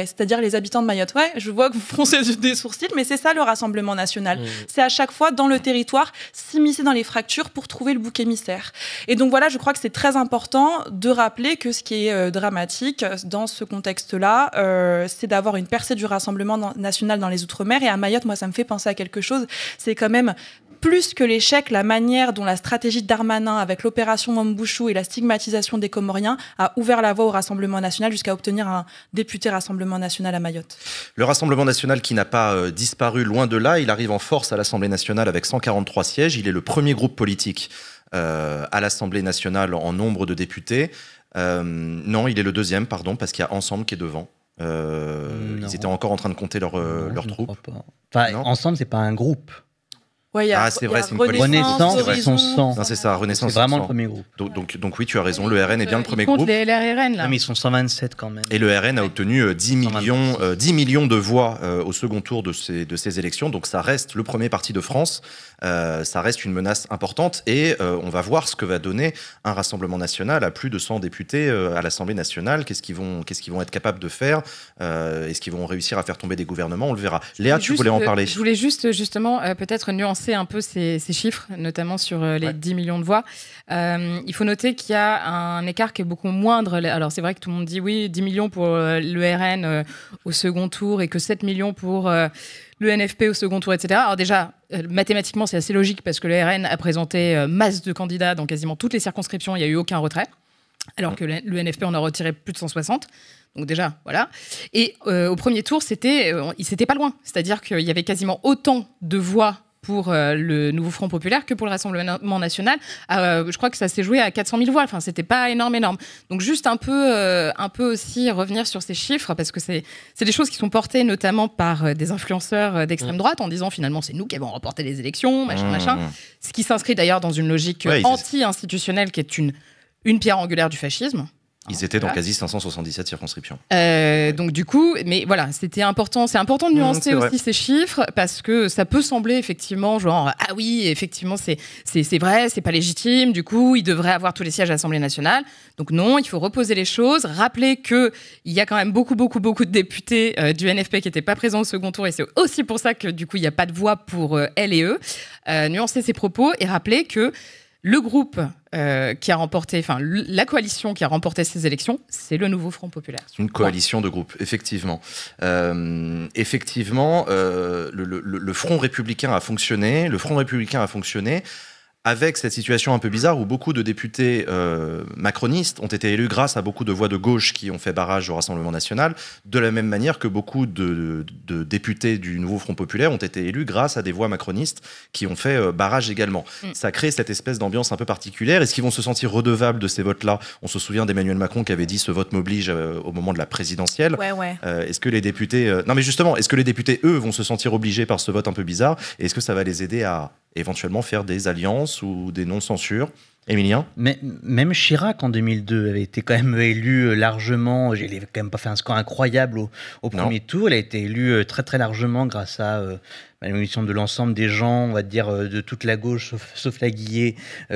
c'est-à-dire les habitants de Mayotte. Ouais, je vois que vous froncez des sourcils, mais c'est ça le Rassemblement national. C'est à chaque fois, dans le territoire, s'immiscer dans les fractures pour trouver le bouc émissaire. Et donc voilà, je crois que c'est très important de rappeler que ce qui est dramatique dans ce contexte-là, c'est d'avoir une percée du Rassemblement national dans les Outre-mer. Et à Mayotte, moi, ça me fait penser à quelque chose. C'est quand même plus que l'échec, la manière dont la stratégie de Darmanin avec l'opération Wambouchou et la stigmatisation des Comoriens a ouvert la voie au Rassemblement national jusqu'à obtenir un député Rassemblement national à Mayotte. Le Rassemblement national qui n'a pas disparu, loin de là, il arrive en force à l'Assemblée nationale avec 143 sièges. Il est le premier groupe politique à l'Assemblée nationale en nombre de députés. Non, il est le deuxième, pardon, parce qu'il y a Ensemble qui est devant. Ils étaient encore en train de compter leurs troupes. Enfin, Ensemble, c'est pas un groupe. Ouais, c'est vrai, c'est une Renaissance, ils sont 100. Non, c'est ça, Renaissance. C'est vraiment le premier groupe. Donc oui, tu as raison, le RN est bien le premier groupe. Les LRRN, là. Non, mais ils sont 127 quand même. Et le RN a obtenu 10 millions de voix au second tour de ces élections. Donc ça reste le premier parti de France. Ça reste une menace importante. Et on va voir ce que va donner un Rassemblement national à plus de 100 députés à l'Assemblée nationale. Qu'est-ce qu'ils vont être capables de faire? Est-ce qu'ils vont réussir à faire tomber des gouvernements? On le verra. Léa, tu voulais en parler? Je voulais justement peut-être nuancer un peu ces chiffres, notamment sur les 10 millions de voix. Il faut noter qu'il y a un écart qui est beaucoup moindre. Alors c'est vrai que tout le monde dit oui, 10 millions pour le RN au second tour et que 7 millions pour le NFP au second tour, etc. Alors déjà, mathématiquement, c'est assez logique parce que le RN a présenté masse de candidats dans quasiment toutes les circonscriptions, il n'y a eu aucun retrait. Alors que le NFP en a retiré plus de 160. Donc déjà, voilà. Et au premier tour, c'était pas loin. C'est-à-dire qu'il y avait quasiment autant de voix pour le nouveau Front populaire que pour le Rassemblement national. Je crois que ça s'est joué à 400 000 voix. Enfin, c'était pas énorme. Donc juste un peu aussi revenir sur ces chiffres parce que c'est des choses qui sont portées notamment par des influenceurs d'extrême droite en disant finalement c'est nous qui avons remporté les élections, machin. Ce qui s'inscrit d'ailleurs dans une logique anti-institutionnelle qui est une pierre angulaire du fascisme. Ils étaient dans quasi 577 circonscriptions. Donc du coup, mais voilà, c'est important de nuancer aussi ces chiffres parce que ça peut sembler effectivement genre ah oui, effectivement c'est vrai, c'est pas légitime. Du coup, ils devraient avoir tous les sièges à l'Assemblée nationale. Donc non, il faut reposer les choses, rappeler que il y a quand même beaucoup de députés du NFP qui n'étaient pas présents au second tour et c'est aussi pour ça que du coup il n'y a pas de voix pour elle et eux. Nuancer ces propos et rappeler que le groupe qui a remporté, enfin la coalition qui a remporté ces élections, c'est le nouveau Front populaire. C'est une coalition de groupes, effectivement. Le Front républicain a fonctionné. Le Front républicain a fonctionné avec cette situation un peu bizarre où beaucoup de députés macronistes ont été élus grâce à beaucoup de voix de gauche qui ont fait barrage au Rassemblement national, de la même manière que beaucoup de députés du nouveau Front populaire ont été élus grâce à des voix macronistes qui ont fait barrage également. Ça crée cette espèce d'ambiance un peu particulière. Est-ce qu'ils vont se sentir redevables de ces votes-là? On se souvient d'Emmanuel Macron qui avait dit « ce vote m'oblige » au moment de la présidentielle. Est-ce que les députés... Non mais justement, est-ce que les députés, eux, vont se sentir obligés par ce vote un peu bizarre? Et est-ce que ça va les aider à et éventuellement faire des alliances ou des non-censures. Émilien ? Mais même Chirac en 2002 avait été quand même élu largement. Il n'avait quand même pas fait un score incroyable au premier tour. Il a été élu très très largement grâce à la mission de l'ensemble des gens, on va dire de toute la gauche, sauf la Guillet,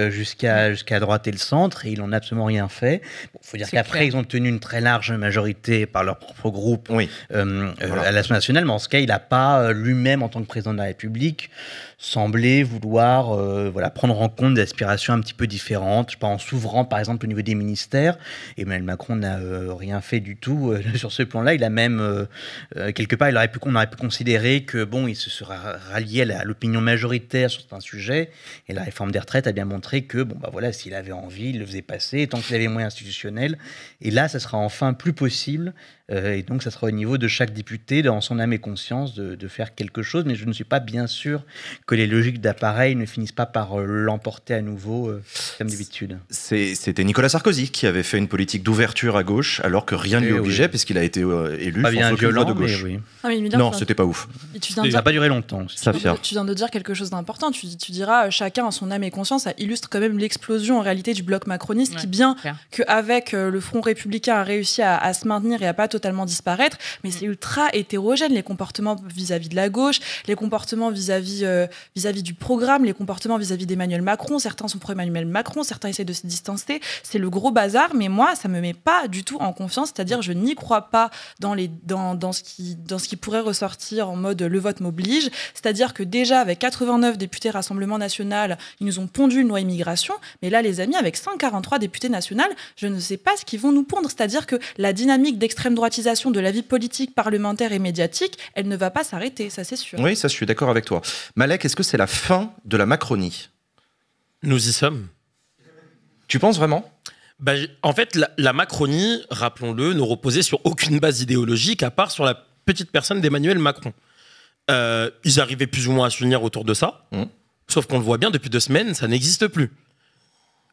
jusqu'à la droite et le centre. Et ils n'en ont absolument rien fait. Bon, faut dire qu'après ils ont tenu une très large majorité par leur propre groupe à l'Assemblée nationale. Mais en ce cas, il n'a pas lui-même en tant que président de la République semblé vouloir prendre en compte des aspirations un petit peu différentes. Je sais pas, en s'ouvrant par exemple au niveau des ministères. Emmanuel Macron n'a rien fait du tout sur ce plan-là. Il a même quelque part, on aurait pu considérer que bon, il se serait rallié à l'opinion majoritaire sur certains sujets. Et la réforme des retraites a bien montré que bon bah voilà, s'il avait envie, il le faisait passer tant qu'il avait moyens institutionnels. Et là, ça sera enfin plus possible. Et donc, ça sera au niveau de chaque député, dans son âme et conscience, de faire quelque chose. Mais je ne suis pas bien sûr que les logiques d'appareil ne finissent pas par l'emporter à nouveau, comme d'habitude. C'était Nicolas Sarkozy qui avait fait une politique d'ouverture à gauche, alors que rien ne lui obligeait, puisqu'il a été élu sans aucune loi de gauche. Oui. Non, c'était pas ouf. Ça n'a pas duré longtemps. Safia. Tu viens de dire quelque chose d'important. Tu diras, chacun a son âme et conscience. Ça illustre quand même l'explosion en réalité du bloc macroniste, qui bien qu'avec le Front républicain a réussi à se maintenir et à pas totalement disparaître, mais c'est ultra hétérogène, les comportements vis-à-vis de la gauche, les comportements vis-à-vis du programme, les comportements vis-à-vis d'Emmanuel Macron. Certains sont pro-Emmanuel Macron, certains essaient de se distancer. C'est le gros bazar, mais moi, ça me met pas du tout en confiance, c'est-à-dire je n'y crois pas dans ce qui pourrait ressortir en mode le vote m'oblige, c'est-à-dire que déjà avec 89 députés Rassemblement National, ils nous ont pondu une loi immigration, mais là les amis, avec 143 députés nationaux, je ne sais pas ce qu'ils vont nous pondre, c'est-à-dire que la dynamique d'extrême droitisation de la vie politique, parlementaire et médiatique, elle ne va pas s'arrêter, ça c'est sûr. Oui, ça je suis d'accord avec toi. Malek, est-ce que c'est la fin de la Macronie ? Nous y sommes. Tu penses vraiment ? En fait, la Macronie, rappelons-le, ne reposait sur aucune base idéologique à part sur la petite personne d'Emmanuel Macron. Ils arrivaient plus ou moins à s'unir autour de ça, sauf qu'on le voit bien, depuis 2 semaines, ça n'existe plus.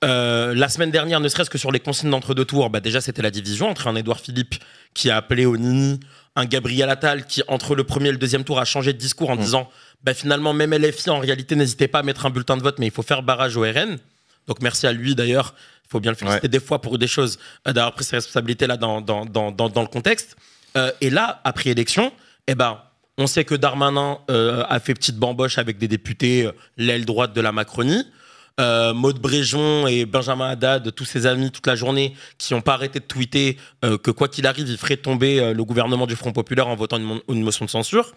La semaine dernière, ne serait-ce que sur les consignes d'entre-deux tours, déjà c'était la division entre un Édouard Philippe qui a appelé au Nini, un Gabriel Attal qui, entre le premier et le deuxième tour, a changé de discours en disant finalement, même LFI, en réalité, n'hésitez pas à mettre un bulletin de vote, mais il faut faire barrage au RN. Donc merci à lui d'ailleurs, il faut bien le féliciter des fois pour des choses, d'avoir pris ses responsabilités là dans le contexte. Et là, après élection, on sait que Darmanin a fait petite bamboche avec des députés, l'aile droite de la Macronie. Maud Bréjon et Benjamin Haddad, tous ses amis toute la journée, qui n'ont pas arrêté de tweeter que quoi qu'il arrive, ils feraient tomber le gouvernement du Front Populaire en votant une motion de censure.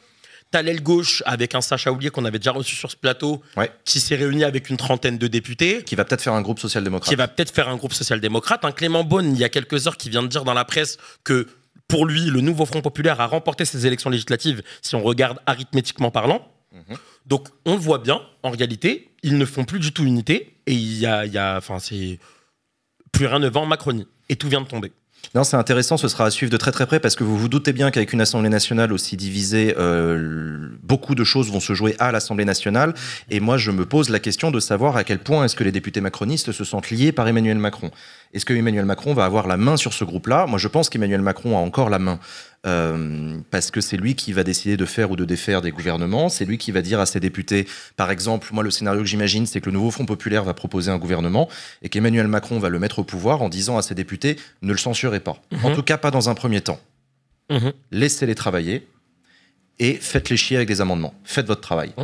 T'as l'aile gauche avec un Sacha Houlier qu'on avait déjà reçu sur ce plateau, qui s'est réuni avec une trentaine de députés. Qui va peut-être faire un groupe social-démocrate. Un Clément Beaune, il y a quelques heures, qui vient de dire dans la presse que pour lui, le nouveau Front Populaire a remporté ses élections législatives, si on regarde arithmétiquement parlant. Donc on le voit bien, en réalité, ils ne font plus du tout unité et c'est plus rien ne va en Macronie et tout vient de tomber. Non, c'est intéressant, ce sera à suivre de très très près parce que vous vous doutez bien qu'avec une Assemblée nationale aussi divisée, beaucoup de choses vont se jouer à l'Assemblée nationale. Et moi, je me pose la question de savoir à quel point est-ce que les députés macronistes se sentent liés par Emmanuel Macron. Est-ce que Emmanuel Macron va avoir la main sur ce groupe-là ? Moi, je pense qu'Emmanuel Macron a encore la main. Parce que c'est lui qui va décider de faire ou de défaire des gouvernements, c'est lui qui va dire à ses députés, par exemple, moi le scénario que j'imagine c'est que le nouveau Front Populaire va proposer un gouvernement et qu'Emmanuel Macron va le mettre au pouvoir en disant à ses députés, ne le censurez pas, en tout cas pas dans un premier temps, laissez-les travailler et faites-les chier avec des amendements, faites votre travail.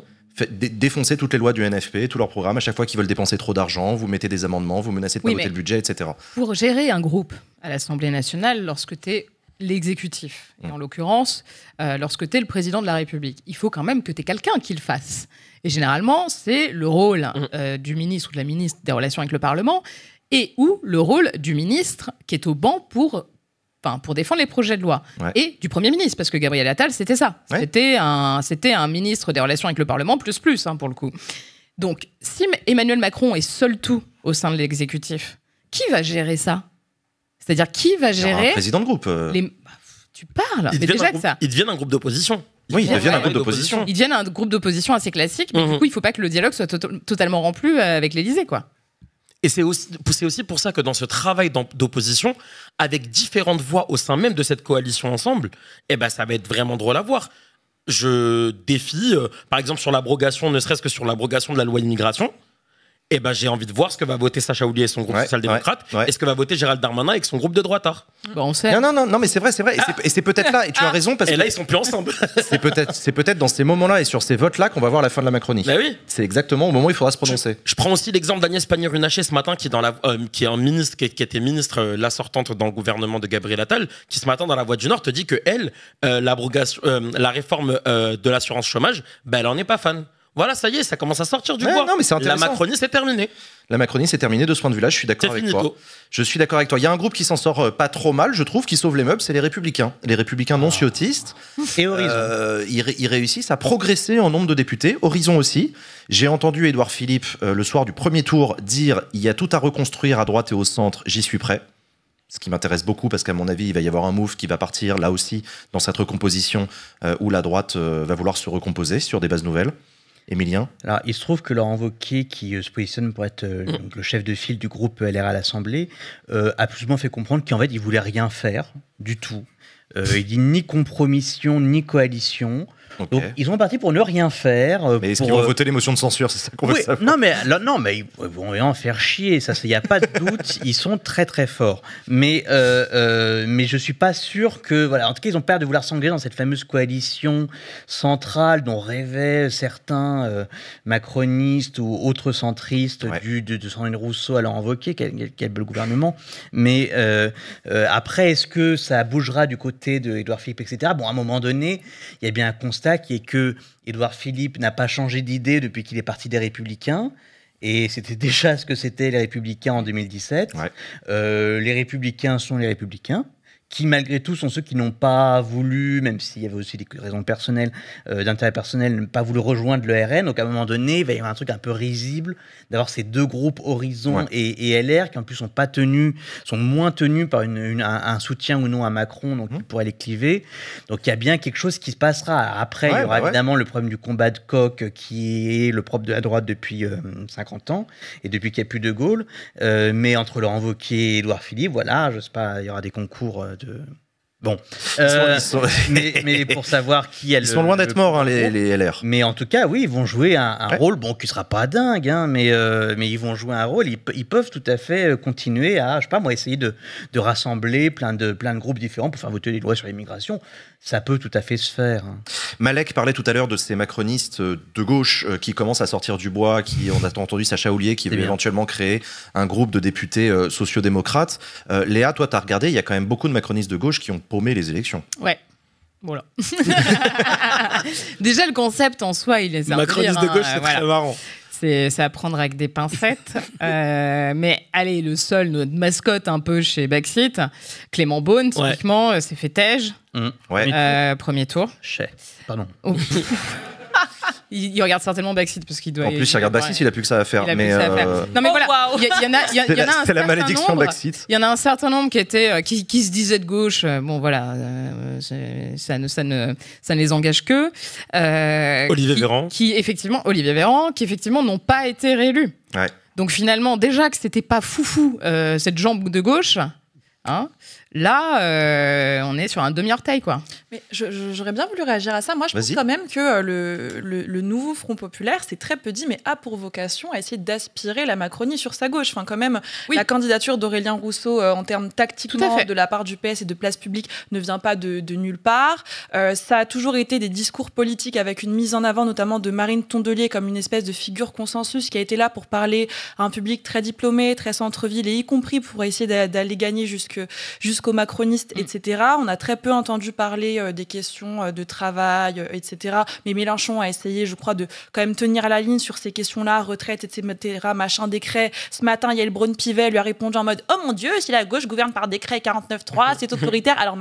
Défoncez toutes les lois du NFP, tous leurs programmes, à chaque fois qu'ils veulent dépenser trop d'argent, vous mettez des amendements, vous menacez de pas voter le budget, etc. Pour gérer un groupe à l'Assemblée nationale, lorsque tu es l'exécutif, et en l'occurrence, lorsque tu es le président de la République, il faut quand même que tu aies quelqu'un qui le fasse. Et généralement, c'est le rôle du ministre ou de la ministre des Relations avec le Parlement et ou le rôle du ministre qui est au banc pour défendre les projets de loi. Et du Premier ministre, parce que Gabriel Attal, c'était ça. C'était un ministre des Relations avec le Parlement, plus, pour le coup. Donc, si Emmanuel Macron est seul tout au sein de l'exécutif, qui va gérer ça ? C'est-à-dire, qui va gérer... Un président de groupe. Tu parles. Ils deviennent un groupe d'opposition. Oui, ils deviennent un groupe d'opposition. Ils deviennent un groupe d'opposition assez classique, mais du coup, il ne faut pas que le dialogue soit totalement rompu avec l'Élysée, quoi. Et c'est aussi pour ça que dans ce travail d'opposition, avec différentes voix au sein même de cette coalition ensemble, ça va être vraiment drôle à voir. je défie, par exemple sur l'abrogation, ne serait-ce que sur l'abrogation de la loi immigration, et ben j'ai envie de voir ce que va voter Sacha Houlier et son groupe social-démocrate, et ce que va voter Gérald Darmanin avec son groupe de droitards. Bon, on sait. Non, mais c'est vrai. Et c'est peut-être là, et tu as raison, parce Et que là, ils sont plus ensemble. c'est peut-être dans ces moments-là et sur ces votes-là qu'on va voir la fin de la Macronie. Bah oui. C'est exactement au moment où il faudra se prononcer. Je prends aussi l'exemple d'Agnès Pannier-Runacher ce matin, qui est un ministre, qui était ministre, la sortante dans le gouvernement de Gabriel Attal, qui ce matin dans La Voix du Nord te dit que elle, la réforme de l'assurance chômage, bah, elle en est pas fan. Voilà, ça y est, ça commence à sortir du bois. Non, mais c'est La intéressant. Macronie, c'est terminé. La Macronie, c'est terminé de ce point de vue-là. Je suis d'accord avec toi. Je suis d'accord avec toi. Il y a un groupe qui s'en sort pas trop mal, je trouve, qui sauve les meubles, c'est les Républicains. Les Républicains non ciotistes. Et Horizon. Ils réussissent à progresser en nombre de députés. Horizon aussi. J'ai entendu Édouard Philippe, le soir du premier tour, dire « il y a tout à reconstruire à droite et au centre, j'y suis prêt ». Ce qui m'intéresse beaucoup parce qu'à mon avis, il va y avoir un move qui va partir là aussi dans cette recomposition où la droite va vouloir se recomposer sur des bases nouvelles. Émilien? Alors, il se trouve que Laurent Wauquiez, qui se positionne pour être donc, le chef de file du groupe LR à l'Assemblée, a plus ou moins fait comprendre qu'en fait, il voulait rien faire du tout. Il dit ni compromission, ni coalition. Okay. Donc, ils sont partis pour ne rien faire. Mais est-ce qu'ils vont voter les motions de censure? C'est ça qu'on veut savoir. Non, mais ils vont en faire chier. Ça, il n'y a pas de doute. Ils sont très, très forts. Mais je suis pas sûr que... Voilà, en tout cas, ils ont peur de vouloir s'engager dans cette fameuse coalition centrale dont rêvaient certains macronistes ou autres centristes de Sandrine Rousseau à Laurent Wauquiez. Quel bel gouvernement. Mais après, est-ce que ça bougera du côté d'Édouard Philippe, etc. Bon, à un moment donné, il y a bien un constat qui est que Édouard Philippe n'a pas changé d'idée depuis qu'il est parti des Républicains. Et c'était déjà ce que c'était les Républicains en 2017. Les Républicains sont les Républicains, qui malgré tout sont ceux qui n'ont pas voulu, même s'il y avait aussi des raisons personnelles, d'intérêt personnel, n'ont pas voulu rejoindre le RN. Donc à un moment donné, il va y avoir un truc un peu risible d'avoir ces deux groupes Horizon et LR qui en plus sont moins tenus par un soutien ou non à Macron, donc qui pourrait les cliver. Donc il y a bien quelque chose qui se passera. Après, il y aura évidemment le problème du combat de coq qui est le propre de la droite depuis 50 ans et depuis qu'il n'y a plus de Gaulle. Mais entre Laurent Wauquiez et Édouard Philippe, voilà, je sais pas, il y aura des concours Bon, mais pour savoir qui a ils sont loin d'être morts, hein, les LR. Mais en tout cas, oui, ils vont jouer un rôle, bon, qui sera pas dingue, hein, mais ils vont jouer un rôle. Ils peuvent tout à fait continuer à, je sais pas moi, essayer de rassembler plein de groupes différents pour faire voter des lois sur l'immigration. Ça peut tout à fait se faire. Hein. Malek parlait tout à l'heure de ces macronistes de gauche qui commencent à sortir du bois, on a entendu Sacha Houlier qui veut éventuellement créer un groupe de députés sociodémocrates. Léa, toi, tu as regardé, il y a quand même beaucoup de macronistes de gauche qui ont paumé les élections. Ouais. Voilà. Déjà, le concept en soi, il est macroniste de gauche, c'est très marrant. C'est à prendre avec des pincettes. Mais allez, le seul, notre mascotte un peu chez Backseat, Clément Beaune, typiquement, s'est fait tège. Premier tour. Pardon. Oh. Il regarde certainement Backseat parce qu'il doit. En plus, il regarde Backseat, il a plus que ça à faire. Non, mais voilà. C'est la malédiction Backseat. Il y en a un certain nombre qui étaient, qui se disaient de gauche. Bon, voilà, ça ne les engage que. Olivier Véran, qui effectivement n'ont pas été réélus. Ouais. Donc finalement, déjà que c'était pas foufou cette jambe de gauche. Hein, là, on est sur un demi-orteil, quoi. Mais j'aurais bien voulu réagir à ça. Moi, je pense quand même que le nouveau Front Populaire, c'est très peu dit, mais a pour vocation à essayer d'aspirer la Macronie sur sa gauche. Enfin, quand même, la candidature d'Aurélien Rousseau, en termes tactiquement de la part du PS et de place publique, ne vient pas de nulle part. Ça a toujours été des discours politiques avec une mise en avant, notamment de Marine Tondelier, comme une espèce de figure consensus qui a été là pour parler à un public très diplômé, très centre-ville, et y compris pour essayer d'aller gagner jusqu'aux macronistes, etc. On a très peu entendu parler des questions de travail, etc. Mais Mélenchon a essayé, je crois, de quand même tenir la ligne sur ces questions-là, retraite, etc., machin, décret. Ce matin, Yael Braun-Pivet lui a répondu en mode « Oh mon Dieu, si la gauche gouverne par décret 49.3, c'est autoritaire. » Alors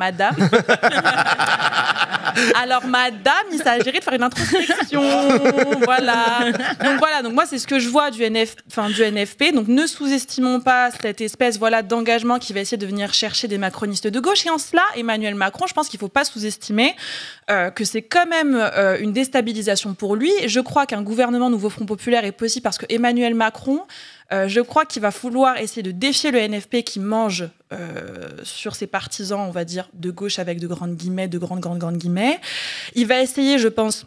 madame, il s'agirait de faire une introspection. Voilà. Donc moi, c'est ce que je vois du NFP. Donc ne sous-estimons pas cette espèce d'engagement qui va essayer de venir venir chercher des macronistes de gauche. Et en cela, Emmanuel Macron, je pense qu'il ne faut pas sous-estimer que c'est quand même une déstabilisation pour lui. Je crois qu'un gouvernement Nouveau Front Populaire est possible parce que Emmanuel Macron, je crois qu'il va vouloir essayer de défier le NFP qui mange sur ses partisans, on va dire, de gauche avec de grandes guillemets, de grandes guillemets. Il va essayer, je pense,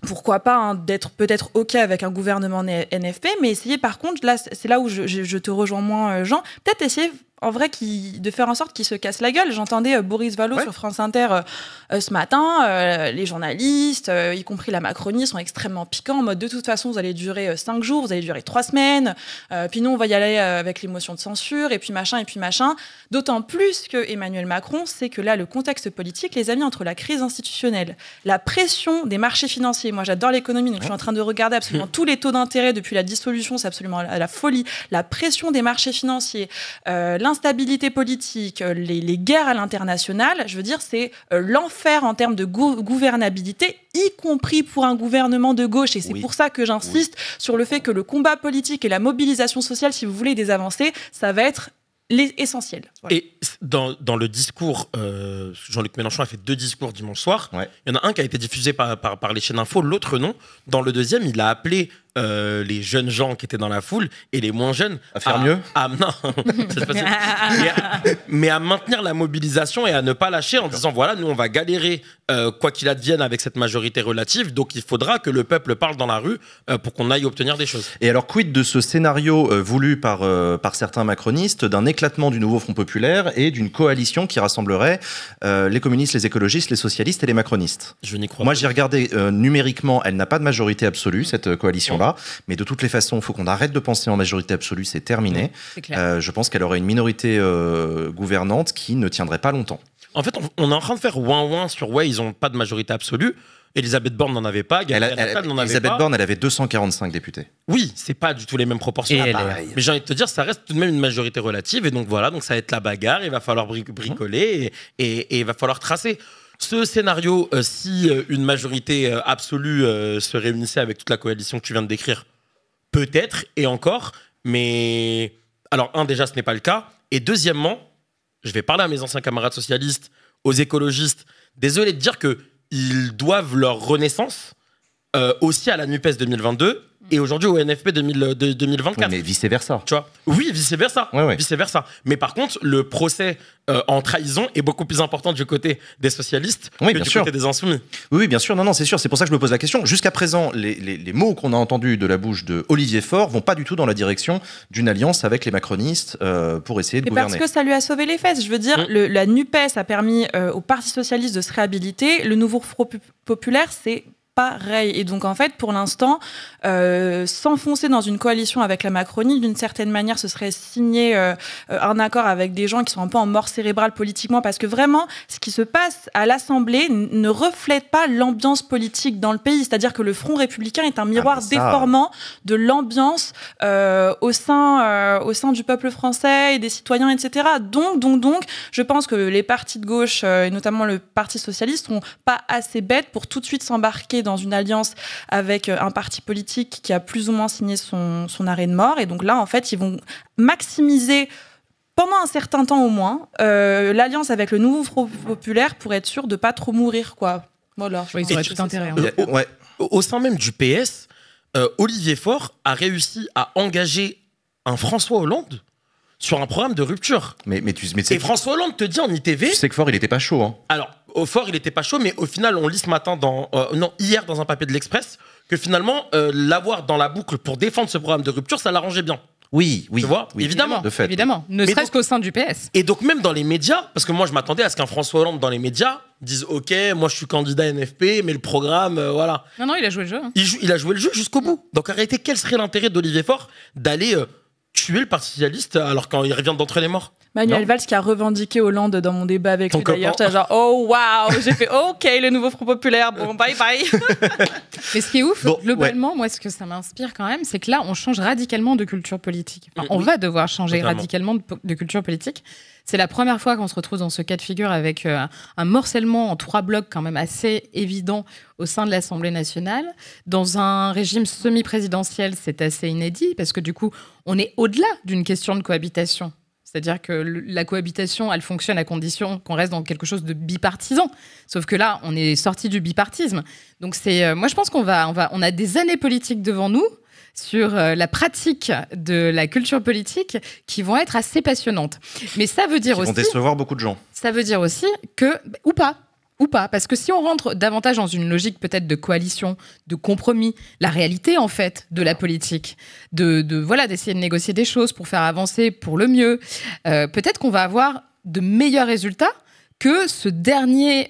pourquoi pas, d'être peut-être OK avec un gouvernement NFP, mais essayer par contre, là, c'est là où je te rejoins moins, Jean, peut-être essayer en vrai de faire en sorte qu'il se casse la gueule. J'entendais Boris Vallaud sur France Inter ce matin, les journalistes, y compris la Macronie, sont extrêmement piquants, en mode de toute façon, vous allez durer 5 jours, vous allez durer 3 semaines, puis nous, on va y aller avec les motions de censure, et puis machin. D'autant plus que Emmanuel Macron sait que là, le contexte politique les a mis entre la crise institutionnelle, la pression des marchés financiers. Moi, j'adore l'économie, donc je suis en train de regarder absolument tous les taux d'intérêt depuis la dissolution, c'est absolument la folie. La pression des marchés financiers, l'instabilité politique, les guerres à l'international, je veux dire, c'est l'enfer en termes de gouvernabilité, y compris pour un gouvernement de gauche. Et c'est pour ça que j'insiste sur le fait que le combat politique et la mobilisation sociale, si vous voulez des avancées, ça va être essentiel. Voilà. Et dans le discours, Jean-Luc Mélenchon a fait 2 discours dimanche soir. Ouais. Il y en a un qui a été diffusé par les chaînes info, l'autre non. Dans le deuxième, il a appelé les jeunes gens qui étaient dans la foule et les moins jeunes à faire mieux. Non, c'est possible. mais à maintenir la mobilisation et à ne pas lâcher en disant voilà, nous on va galérer quoi qu'il advienne avec cette majorité relative, donc il faudra que le peuple parle dans la rue pour qu'on aille obtenir des choses. Et alors quid de ce scénario voulu par certains macronistes d'un éclatement du nouveau Front Populaire et d'une coalition qui rassemblerait les communistes, les écologistes, les socialistes et les macronistes? Je n'y crois pas. Moi j'ai regardé numériquement, elle n'a pas de majorité absolue, cette coalition-là. Mais de toutes les façons, il faut qu'on arrête de penser en majorité absolue, c'est terminé. C'est clair. Je pense qu'elle aurait une minorité gouvernante qui ne tiendrait pas longtemps. En fait, on est en train de faire ouin-ouin sur ils n'ont pas de majorité absolue. Elisabeth Borne n'en avait pas, Gabriel Attal n'en avait pas. Elisabeth Borne, elle avait 245 députés. Oui, c'est pas du tout les mêmes proportions. Mais j'ai envie de te dire, ça reste tout de même une majorité relative. Et donc voilà, donc ça va être la bagarre, il va falloir bricoler et il va falloir tracer. Ce scénario, si une majorité absolue se réunissait avec toute la coalition que tu viens de décrire, peut-être, et encore, mais... Alors, déjà, ce n'est pas le cas. Et deuxièmement, je vais parler à mes anciens camarades socialistes, aux écologistes. Désolé de dire qu'ils doivent leur renaissance aussi à la NUPES 2022 et aujourd'hui au NFP 2024. Oui, mais vice-versa. Tu vois ? Oui, vice-versa. Ouais. Vice-versa. Mais par contre, le procès en trahison est beaucoup plus important du côté des socialistes que du côté des insoumis. Oui, bien sûr. Non, c'est sûr. C'est pour ça que je me pose la question. Jusqu'à présent, les mots qu'on a entendus de la bouche de Olivier Faure vont pas du tout dans la direction d'une alliance avec les macronistes pour essayer de gouverner. Parce que ça lui a sauvé les fesses. Je veux dire, la NUPES a permis au Parti socialiste de se réhabiliter. Le nouveau Front Populaire, c'est pareil. Et donc, en fait, pour l'instant, s'enfoncer dans une coalition avec la Macronie, d'une certaine manière, ce serait signer un accord avec des gens qui sont un peu en mort cérébrale politiquement, parce que vraiment, ce qui se passe à l'Assemblée ne reflète pas l'ambiance politique dans le pays. C'est-à-dire que le Front républicain est un miroir déformant de l'ambiance au sein du peuple français et des citoyens, etc. Donc, je pense que les partis de gauche, et notamment le Parti socialiste, sont pas assez bêtes pour tout de suite s'embarquer dans une alliance avec un parti politique qui a plus ou moins signé son arrêt de mort. Et donc là, en fait, ils vont maximiser, pendant un certain temps au moins, l'alliance avec le nouveau Front Populaire pour être sûr de ne pas trop mourir, quoi. Voilà, ils auraient tout intérêt. Au sein même du PS, Olivier Faure a réussi à engager un François Hollande sur un programme de rupture. Et François Hollande te dit en ITV... Tu sais que Faure, il n'était pas chaud. Hein. Alors, au Faure, il n'était pas chaud, mais au final, on lit ce matin, hier dans un papier de l'Express, que finalement, l'avoir dans la boucle pour défendre ce programme de rupture, ça l'arrangeait bien. Oui. Tu vois, oui. Évidemment. De fait. Évidemment. Ne serait-ce qu'au sein du PS. Et donc, même dans les médias, parce que moi, je m'attendais à ce qu'un François Hollande dans les médias dise OK, moi, je suis candidat NFP, mais le programme, voilà. Non, il a joué le jeu. Hein. Il a joué le jeu jusqu'au bout. Donc, en réalité, quel serait l'intérêt d'Olivier Faure d'aller tuer le Parti socialiste alors quand il revient d'entre les morts? Manuel Valls qui a revendiqué Hollande dans mon débat avec lui d'ailleurs, j'étais genre oh waouh, j'ai fait OK, le nouveau Front Populaire, bon bye bye. Mais ce qui est ouf, globalement, moi ce que ça m'inspire quand même, c'est que là on change radicalement de culture politique. Enfin, on va devoir changer radicalement de culture politique. C'est la première fois qu'on se retrouve dans ce cas de figure avec un morcellement en 3 blocs quand même assez évident au sein de l'Assemblée nationale. Dans un régime semi-présidentiel, c'est assez inédit parce que du coup, on est au-delà d'une question de cohabitation. C'est-à-dire que la cohabitation, elle fonctionne à condition qu'on reste dans quelque chose de bipartisan. Sauf que là, on est sorti du bipartisme. Donc moi, je pense qu'on a des années politiques devant nous sur la pratique de la culture politique qui vont être assez passionnantes. Mais ça veut dire Ils vont décevoir beaucoup de gens. Ça veut dire aussi que... Ou pas, parce que si on rentre davantage dans une logique peut-être de coalition, de compromis, la réalité en fait de la politique, d'essayer de négocier des choses pour faire avancer pour le mieux, peut-être qu'on va avoir de meilleurs résultats que ce dernier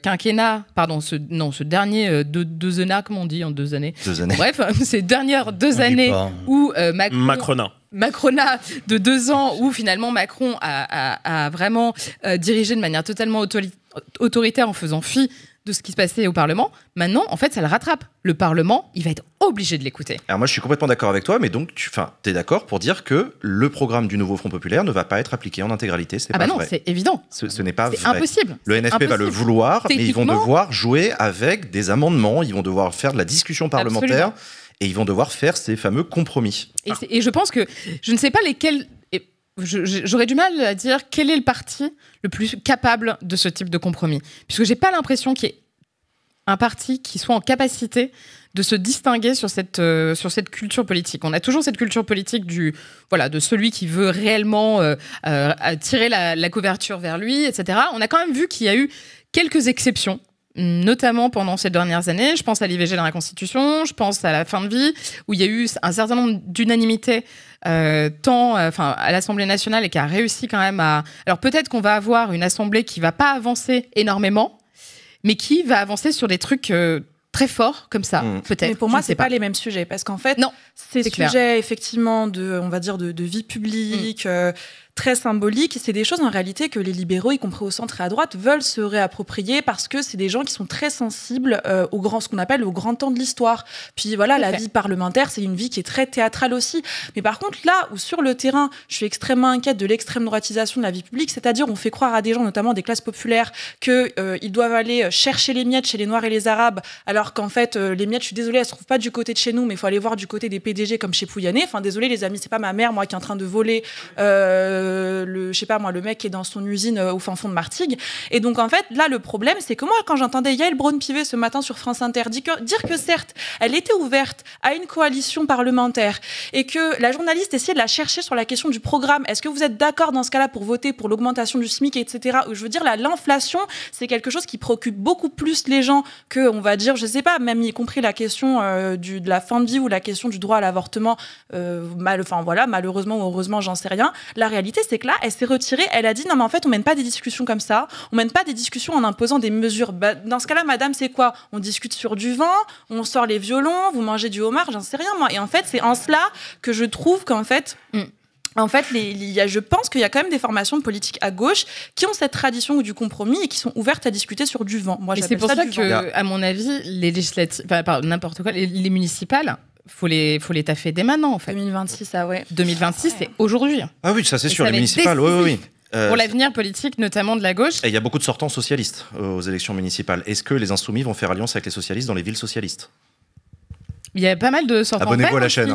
quinquennat, ce dernier deuxennat, comment on dit en 2 années ? 2 années. Bref, ces dernières 2 années où Macronat de 2 ans, où finalement Macron a vraiment dirigé de manière totalement autoritaire en faisant fi de ce qui se passait au Parlement. Maintenant, en fait, ça le rattrape. Le Parlement, il va être obligé de l'écouter. Alors moi, je suis complètement d'accord avec toi, mais donc, tu es d'accord pour dire que le programme du nouveau Front Populaire ne va pas être appliqué en intégralité, c'est pas non, vrai. c'est évident. Ce n'est pas vrai. C'est impossible. Le NFP va le vouloir, mais ils vont Techniquement, devoir jouer avec des amendements, ils vont devoir faire de la discussion parlementaire, Absolument. et ils vont devoir faire ces fameux compromis. Et je pense que je ne sais pas lesquels. J'aurais du mal à dire quel est le parti le plus capable de ce type de compromis. Puisque j'ai pas l'impression qu'il y ait un parti qui soit en capacité de se distinguer sur cette culture politique. On a toujours cette culture politique de celui qui veut réellement tirer la couverture vers lui, etc. On a quand même vu qu'il y a eu quelques exceptions, notamment pendant ces dernières années. Je pense à l'IVG dans la Constitution, je pense à la fin de vie, où il y a eu un certain nombre d'unanimités à l'Assemblée nationale et qui a réussi quand même à... Alors peut-être qu'on va avoir une Assemblée qui va pas avancer énormément, mais qui va avancer sur des trucs très forts comme ça, peut-être. Mais pour moi, c'est pas les mêmes sujets, parce qu'en fait, ces sujets effectivement de vie publique, très symboliques, c'est des choses en réalité que les libéraux, y compris au centre et à droite, veulent se réapproprier parce que c'est des gens qui sont très sensibles ce qu'on appelle au grand temps de l'histoire. Puis voilà, la vie parlementaire, c'est une vie qui est très théâtrale aussi. Mais par contre, là où sur le terrain, je suis extrêmement inquiète de l'extrême droitisation de la vie publique, c'est-à-dire on fait croire à des gens, notamment des classes populaires, qu'ils doivent aller chercher les miettes chez les Noirs et les Arabes, alors qu'en fait, les miettes, je suis désolée, elles se trouvent pas du côté de chez nous, mais il faut aller voir du côté des PDG comme chez Pouyanné. Enfin, désolé les amis, c'est pas ma mère, moi, qui est en train de voler le mec qui est dans son usine au fin fond de Martigues. Et donc, en fait, là, le problème, c'est que moi, quand j'entendais Yael Braun-Pivet ce matin sur France Inter dire que certes, elle était ouverte à une coalition parlementaire et que la journaliste essayait de la chercher sur la question du programme. Est-ce que vous êtes d'accord dans ce cas-là pour voter pour l'augmentation du SMIC, etc. Je veux dire, l'inflation, c'est quelque chose qui préoccupe beaucoup plus les gens que, on va dire, je sais pas, même y compris la question de la fin de vie ou la question du droit à l'avortement, malheureusement ou heureusement, j'en sais rien. La réalité, c'est que là, elle s'est retirée, elle a dit non mais en fait on mène pas des discussions comme ça, on mène pas des discussions en imposant des mesures. Dans ce cas-là, madame, c'est quoi ? On discute sur du vin, on sort les violons, vous mangez du homard, j'en sais rien moi. Et en fait, c'est en cela que je trouve qu'en fait... je pense qu'il y a quand même des formations politiques à gauche qui ont cette tradition du compromis et qui sont ouvertes à discuter sur du vent. Moi, c'est pour ça que, à mon avis, les législatives, n'importe quoi, les municipales, faut les taffer dès maintenant, en fait. 2026, 2026, c'est aujourd'hui. Ah oui, ça c'est sûr, les municipales, oui. Pour l'avenir politique, notamment de la gauche. Et il y a beaucoup de sortants socialistes aux élections municipales. Est-ce que les Insoumis vont faire alliance avec les socialistes dans les villes socialistes ? Il y a pas mal de sortants. Abonnez-vous à la chaîne.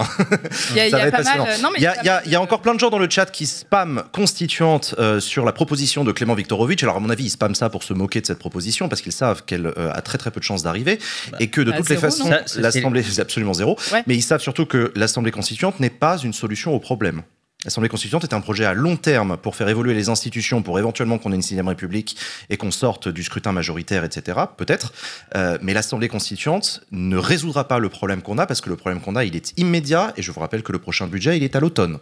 Il y a encore plein de gens dans le chat qui spamment constituante sur la proposition de Clément Viktorovitch. Alors à mon avis, ils spamment ça pour se moquer de cette proposition parce qu'ils savent qu'elle a très très peu de chances d'arriver et que de toutes les façons, l'Assemblée, c'est absolument zéro. Ouais. Mais ils savent surtout que l'Assemblée constituante n'est pas une solution au problème. L'Assemblée constituante est un projet à long terme pour faire évoluer les institutions, pour éventuellement qu'on ait une 6e République et qu'on sorte du scrutin majoritaire, etc. Peut-être. Mais l'Assemblée constituante ne résoudra pas le problème qu'on a parce que le problème qu'on a, il est immédiat. Et je vous rappelle que le prochain budget, il est à l'automne.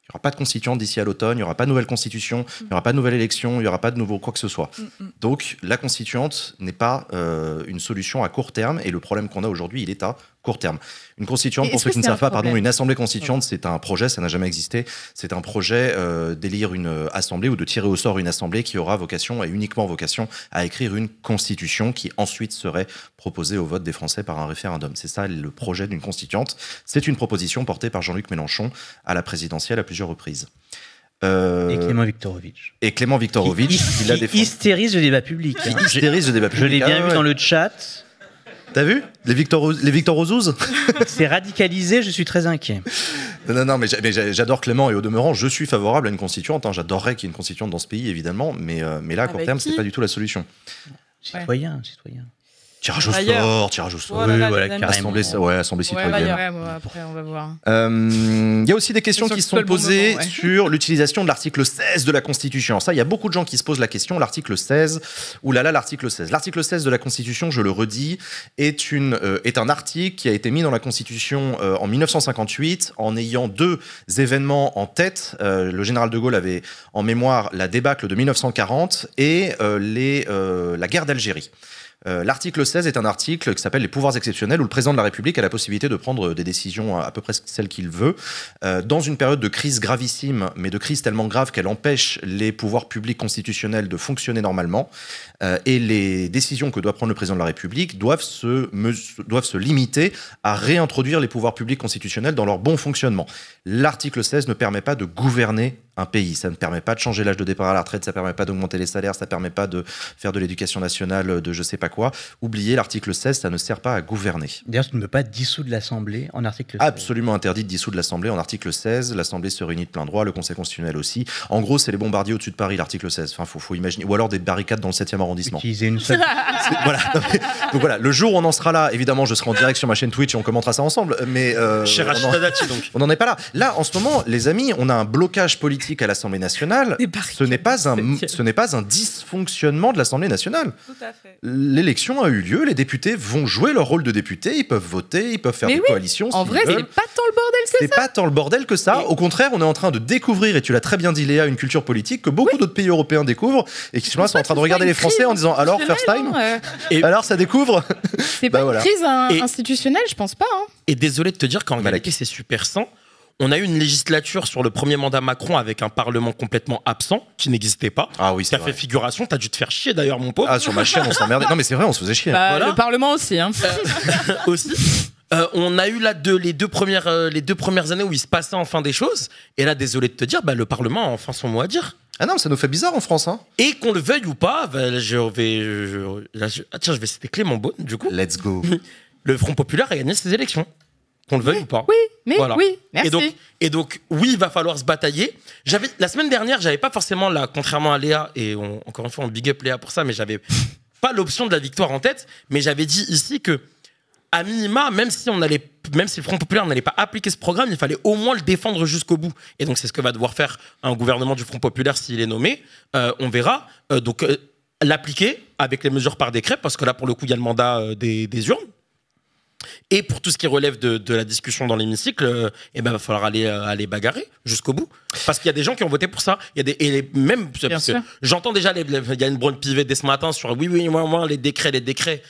Il n'y aura pas de constituante d'ici à l'automne, il n'y aura pas de nouvelle constitution, il n'y aura pas de nouvelle élection, il n'y aura pas de nouveau quoi que ce soit. Donc la constituante n'est pas une solution à court terme et le problème qu'on a aujourd'hui, il est à court terme. Une constituante, pour ceux qui ne savent pas, une assemblée constituante, c'est un projet, ça n'a jamais existé, c'est un projet d'élire une assemblée ou de tirer au sort une assemblée qui aura vocation et uniquement vocation à écrire une constitution qui ensuite serait proposée au vote des Français par un référendum. C'est ça le projet d'une constituante. C'est une proposition portée par Jean-Luc Mélenchon à la présidentielle à plusieurs reprises. Et Clément Viktorovitch. Il a défendu. Hystérise le débat public. Je l'ai bien vu dans le chat. T'as vu les Victor Ozouz. C'est radicalisé, je suis très inquiet. Non, mais j'adore Clément et au demeurant, je suis favorable à une constituante. Hein. J'adorerais qu'il y ait une constituante dans ce pays, évidemment, mais là, à court terme, c'est pas du tout la solution. Citoyen. Tirage au sort. Oh là là, voilà, les amis. carrément. Assemblée citoyenne. Ouais, bon, après, on va voir. Il y a aussi des questions C'est sûr qui que sont c'est pas le bon posées moment, ouais. sur l'utilisation de l'article 16 de la Constitution. Alors ça, il y a beaucoup de gens qui se posent la question. L'article 16, oulala, l'article 16. L'article 16 de la Constitution, je le redis, est un article qui a été mis dans la Constitution en 1958 en ayant deux événements en tête. Le général de Gaulle avait en mémoire la débâcle de 1940 et la guerre d'Algérie. L'article 16 est un article qui s'appelle les pouvoirs exceptionnels où le président de la République a la possibilité de prendre des décisions à peu près celles qu'il veut dans une période de crise gravissime, mais de crise tellement grave qu'elle empêche les pouvoirs publics constitutionnels de fonctionner normalement et les décisions que doit prendre le président de la République doivent se limiter à réintroduire les pouvoirs publics constitutionnels dans leur bon fonctionnement. L'article 16 ne permet pas de gouverner un pays, ça ne permet pas de changer l'âge de départ à la retraite, ça ne permet pas d'augmenter les salaires, ça ne permet pas de faire de l'éducation nationale, de je sais pas quoi. Oubliez l'article 16, ça ne sert pas à gouverner. D'ailleurs, tu ne peux pas dissoudre l'Assemblée en article 16. Absolument interdit de dissoudre l'Assemblée en article 16. L'Assemblée se réunit de plein droit, le Conseil constitutionnel aussi. En gros, c'est les bombardiers au-dessus de Paris, l'article 16. Enfin, faut imaginer. Ou alors des barricades dans le 7e arrondissement. Utiliser une seule. Voilà. Donc voilà, le jour où on en sera là, évidemment, je serai en direct sur ma chaîne Twitch et on commentera ça ensemble. Mais Cher Rachida Dati, donc. on n'en est pas là. Là, en ce moment, les amis, on a un blocage politique à l'Assemblée nationale. Ce n'est pas un dysfonctionnement de l'Assemblée nationale. Tout à fait. L'élection a eu lieu, les députés vont jouer leur rôle de député, ils peuvent voter, ils peuvent faire Mais des oui, coalitions. En s'ils vrai, c'est veulent. pas tant le bordel que C'est pas tant le bordel que ça. Au contraire, on est en train de découvrir, et tu l'as très bien dit Léa, une culture politique que beaucoup d'autres pays européens découvrent et qui sont là, sont en train de regarder les Français en disant alors first time, Et- alors ça découvre. C'est Bah pas voilà. une crise Et- institutionnelle, je pense pas. Hein. Et désolé de te dire qu'en Malek. réalité, c'est super sain. On a eu une législature sur le premier mandat Macron avec un parlement complètement absent, qui n'existait pas. Ah oui, Qui c'est a fait vrai. figuration, t'as dû te faire chier d'ailleurs, mon pauvre. Ah, sur ma chaîne, on s'emmerdait. Non mais c'est vrai, on se faisait chier. Bah, Voilà. Le Parlement aussi. Hein. Aussi. On a eu là les deux premières années où il se passait enfin des choses. Et là, désolé de te dire, le Parlement a enfin son mot à dire. Ah non, ça nous fait bizarre en France. Hein. Et qu'on le veuille ou pas, je vais citer Clément Beaune, du coup. Let's go. Le Front Populaire a gagné ses élections. Qu'on le veuille ou pas. Oui, mais Voilà. oui, merci. Et donc, oui, il va falloir se batailler. La semaine dernière, j'avais pas forcément contrairement à Léa, et encore une fois, on big up Léa pour ça, mais j'avais pas l'option de la victoire en tête, mais j'avais dit ici que, à minima, même si le Front Populaire n'allait pas appliquer ce programme, il fallait au moins le défendre jusqu'au bout. Et donc, c'est ce que va devoir faire un gouvernement du Front Populaire s'il est nommé. On verra. L'appliquer avec les mesures par décret, parce que là, pour le coup, il y a le mandat des urnes. Et pour tout ce qui relève de la discussion dans l'hémicycle, il va falloir aller bagarrer jusqu'au bout. Parce qu'il y a des gens qui ont voté pour ça. Il y a parce que sûr. j'entends déjà, il y a une Braun Pivet dès ce matin sur moi, les décrets,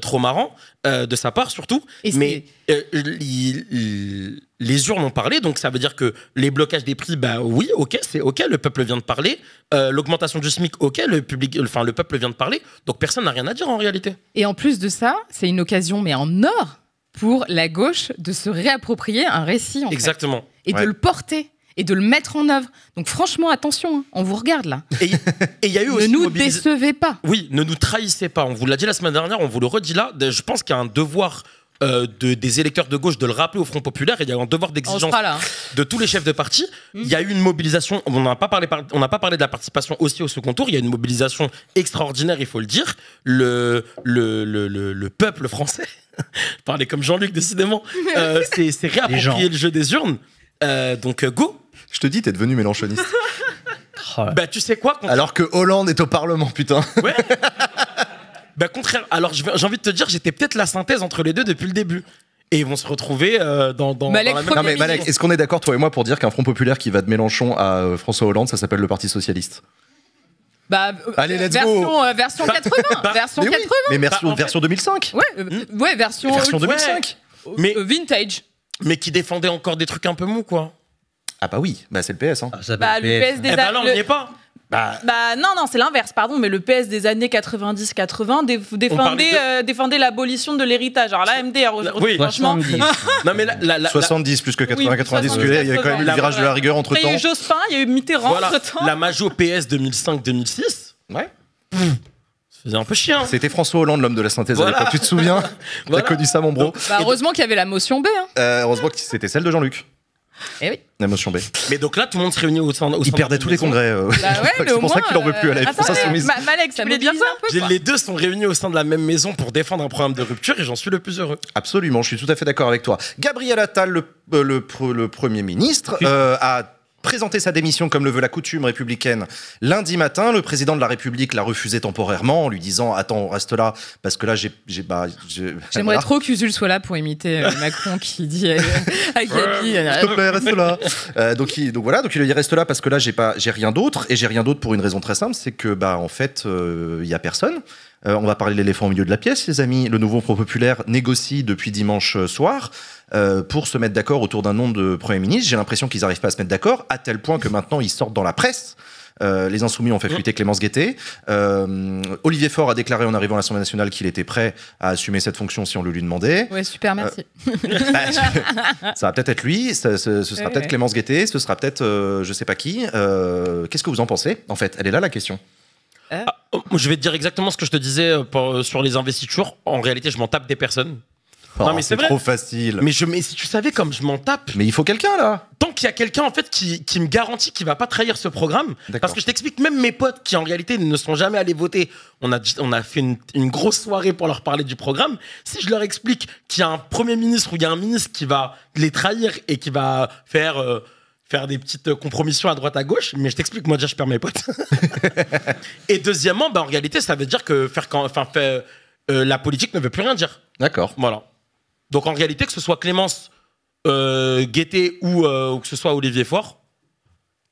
trop marrant, de sa part surtout. Et mais les urnes ont parlé, donc ça veut dire que les blocages des prix, oui, ok, c'est ok, le peuple vient de parler. L'augmentation du SMIC, ok, le peuple vient de parler. Donc personne n'a rien à dire en réalité. Et en plus de ça, c'est une occasion, mais en or, pour la gauche de se réapproprier un récit, en fait, Exactement. et de le porter, et de le mettre en œuvre. Donc franchement, attention, hein, on vous regarde là. Et il y a eu Ne aussi nous décevez pas. Oui, ne nous trahissez pas. On vous l'a dit la semaine dernière, on vous le redit là. Je pense qu'il y a un devoir des électeurs de gauche de le rappeler au Front Populaire. Et il y a un devoir On d'exigence sera là. de tous les chefs de parti. Il y a eu une mobilisation. On n'a pas parlé de la participation aussi au second tour. Il y a une mobilisation extraordinaire, il faut le dire. Le peuple français, parler comme Jean-Luc décidément, c'est réapproprié le jeu des urnes. Donc go. Je te dis, t'es devenu mélanchoniste. Tu sais quoi Alors que Hollande est au Parlement, putain. Ouais. Contraire. Alors, j'ai envie de te dire, j'étais peut-être la synthèse entre les deux depuis le début. Et ils vont se retrouver dans Malek, la même... premier Non mais ministre. Malek, est-ce qu'on est d'accord, toi et moi, pour dire qu'un Front Populaire qui va de Mélenchon à François Hollande, ça s'appelle le Parti Socialiste? Allez, let's version, go. Version 80. Version Mais oui, 80. mais en fait- version 2005. Ouais, version Version 2005. Mais- vintage. Mais qui défendait encore des trucs un peu mous, quoi. Ah bah oui, c'est le PS. Hein. Ça Bah, le PS des Là, on n'y est pas. non, c'est l'inverse, pardon, mais le PS des années 90-80 défendait l'abolition de l'héritage. Alors là, MDR aujourd'hui, Oui. franchement. 70. Non, mais 70 plus que 80, Oui, 90, 70, il y a quand même eu le virage de la rigueur entre Après, il y a temps. eu Jospin, il y a eu Mitterrand voilà, entre temps. la Majo PS 2005-2006. Ouais. faisait un peu chiant. C'était François Hollande, l'homme de la synthèse à l'époque. Tu te souviens? Voilà. T'as connu ça, mon bro? Bah, heureusement qu'il y avait la motion B. Hein. Heureusement que c'était celle de Jean-Luc. Eh oui. La motion B. Mais donc là, tout le monde se réunit au sein Il perdait tous les congrès. Bah ouais, mais c'est au pour ça moins, qu'il en veut plus à la France Insoumise. Malek, tu Ça voulais dire mobilise ça un peu, quoi. Les deux sont réunis au sein de la même maison pour défendre un programme de rupture et j'en suis le plus heureux. Absolument, je suis tout à fait d'accord avec toi. Gabriel Attal, le Premier ministre, a présenté sa démission comme le veut la coutume républicaine lundi matin. Le président de la République l'a refusé temporairement en lui disant « Attends, reste là, parce que là, J'aimerais voilà. trop qu'Usul soit là pour imiter Macron qui dit avec Gabi. S'il te plaît, reste là. Donc il lui dit reste là parce que là j'ai rien d'autre et j'ai rien d'autre pour une raison très simple, c'est que en fait il y a personne. On va parler de l'éléphant au milieu de la pièce, les amis. Le nouveau Front populaire négocie depuis dimanche soir pour se mettre d'accord autour d'un nom de Premier ministre. J'ai l'impression qu'ils n'arrivent pas à se mettre d'accord, à tel point que maintenant ils sortent dans la presse. Les Insoumis ont fait fuiter Clémence Guettet. Olivier Faure a déclaré en arrivant à l'Assemblée nationale qu'il était prêt à assumer cette fonction si on le lui demandait. Ouais, super, merci. Ça va peut-être être lui, ce sera peut-être Clémence Guettet, ce sera peut-être je sais pas qui. Qu'est-ce que vous en pensez? En fait, elle est là la question. Je vais te dire exactement ce que je te disais sur les investitures. En réalité, je m'en tape des personnes. Oh, Non, mais c'est vrai. trop facile. Mais si tu savais comme je m'en tape. Mais il faut quelqu'un là. Tant qu'il y a quelqu'un en fait qui me garantit qu'il va pas trahir ce programme, D'accord. parce que je t'explique, même mes potes qui en réalité ne sont jamais allés voter, on a fait une grosse soirée pour leur parler du programme. Si je leur explique qu'il y a un Premier ministre ou il y a un ministre qui va les trahir et qui va faire des petites compromissions à droite à gauche, mais je t'explique, moi déjà je perds mes potes. Et deuxièmement, en réalité ça veut dire que la politique ne veut plus rien dire. D'accord. Voilà. Donc en réalité, que ce soit Clémence Guettet ou que ce soit Olivier Faure,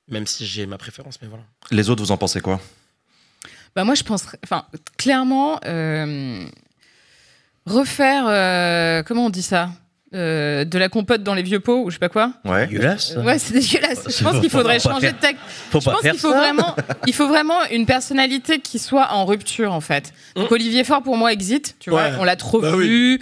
même si j'ai ma préférence, mais voilà. Les autres, vous en pensez quoi? Bah moi, je pense, clairement, refaire, comment on dit ça, de la compote dans les vieux pots ou je sais pas quoi. Ouais. Dégueulasse. Ouais, c'est dégueulasse. Je pense qu'il faudrait changer de texte. Faut Je pas pense faire qu'il faut ça. il faut vraiment une personnalité qui soit en rupture en fait. Donc Olivier Faure pour moi exit, tu vois, Ouais. on l'a trop Bah vu.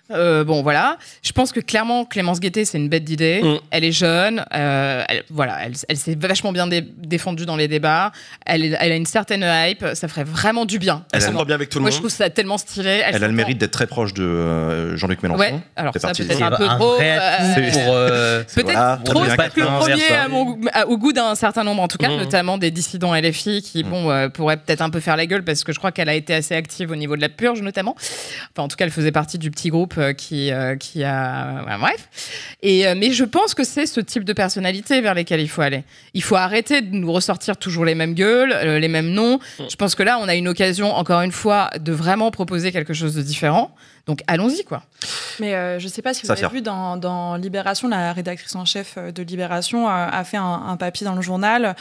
Bon voilà, je pense que clairement Clémence Guettet c'est une bête d'idée. Elle est jeune, elle s'est vachement bien défendue dans les débats. Elle a une certaine hype, ça ferait vraiment du bien. Elle Vraiment. s'entend bien avec tout le Moi monde. je trouve ça tellement stylé. Elle a le mérite d'être très proche de Jean-Luc Mélenchon. Ouais, alors C'est ça parti. peut-être C'est un peu un trop. vrai atout pour. Peut-être voilà, trop on devient le quelqu'un premier vers au goût d'un certain nombre, en tout cas, notamment des dissidents LFI qui, pourraient peut-être un peu faire la gueule parce que je crois qu'elle a été assez active au niveau de la purge, notamment. Enfin, en tout cas, elle faisait partie du petit groupe qui a. Bref. Mais je pense que c'est ce type de personnalité vers lesquelles il faut aller. Il faut arrêter de nous ressortir toujours les mêmes gueules, les mêmes noms. Je pense que là, on a une occasion, encore une fois, de vraiment proposer quelque chose de différent. Donc, allons-y, quoi. Mais je sais pas si vous avez vu dans Libération, la rédactrice en chef de Libération a fait un papier dans le journal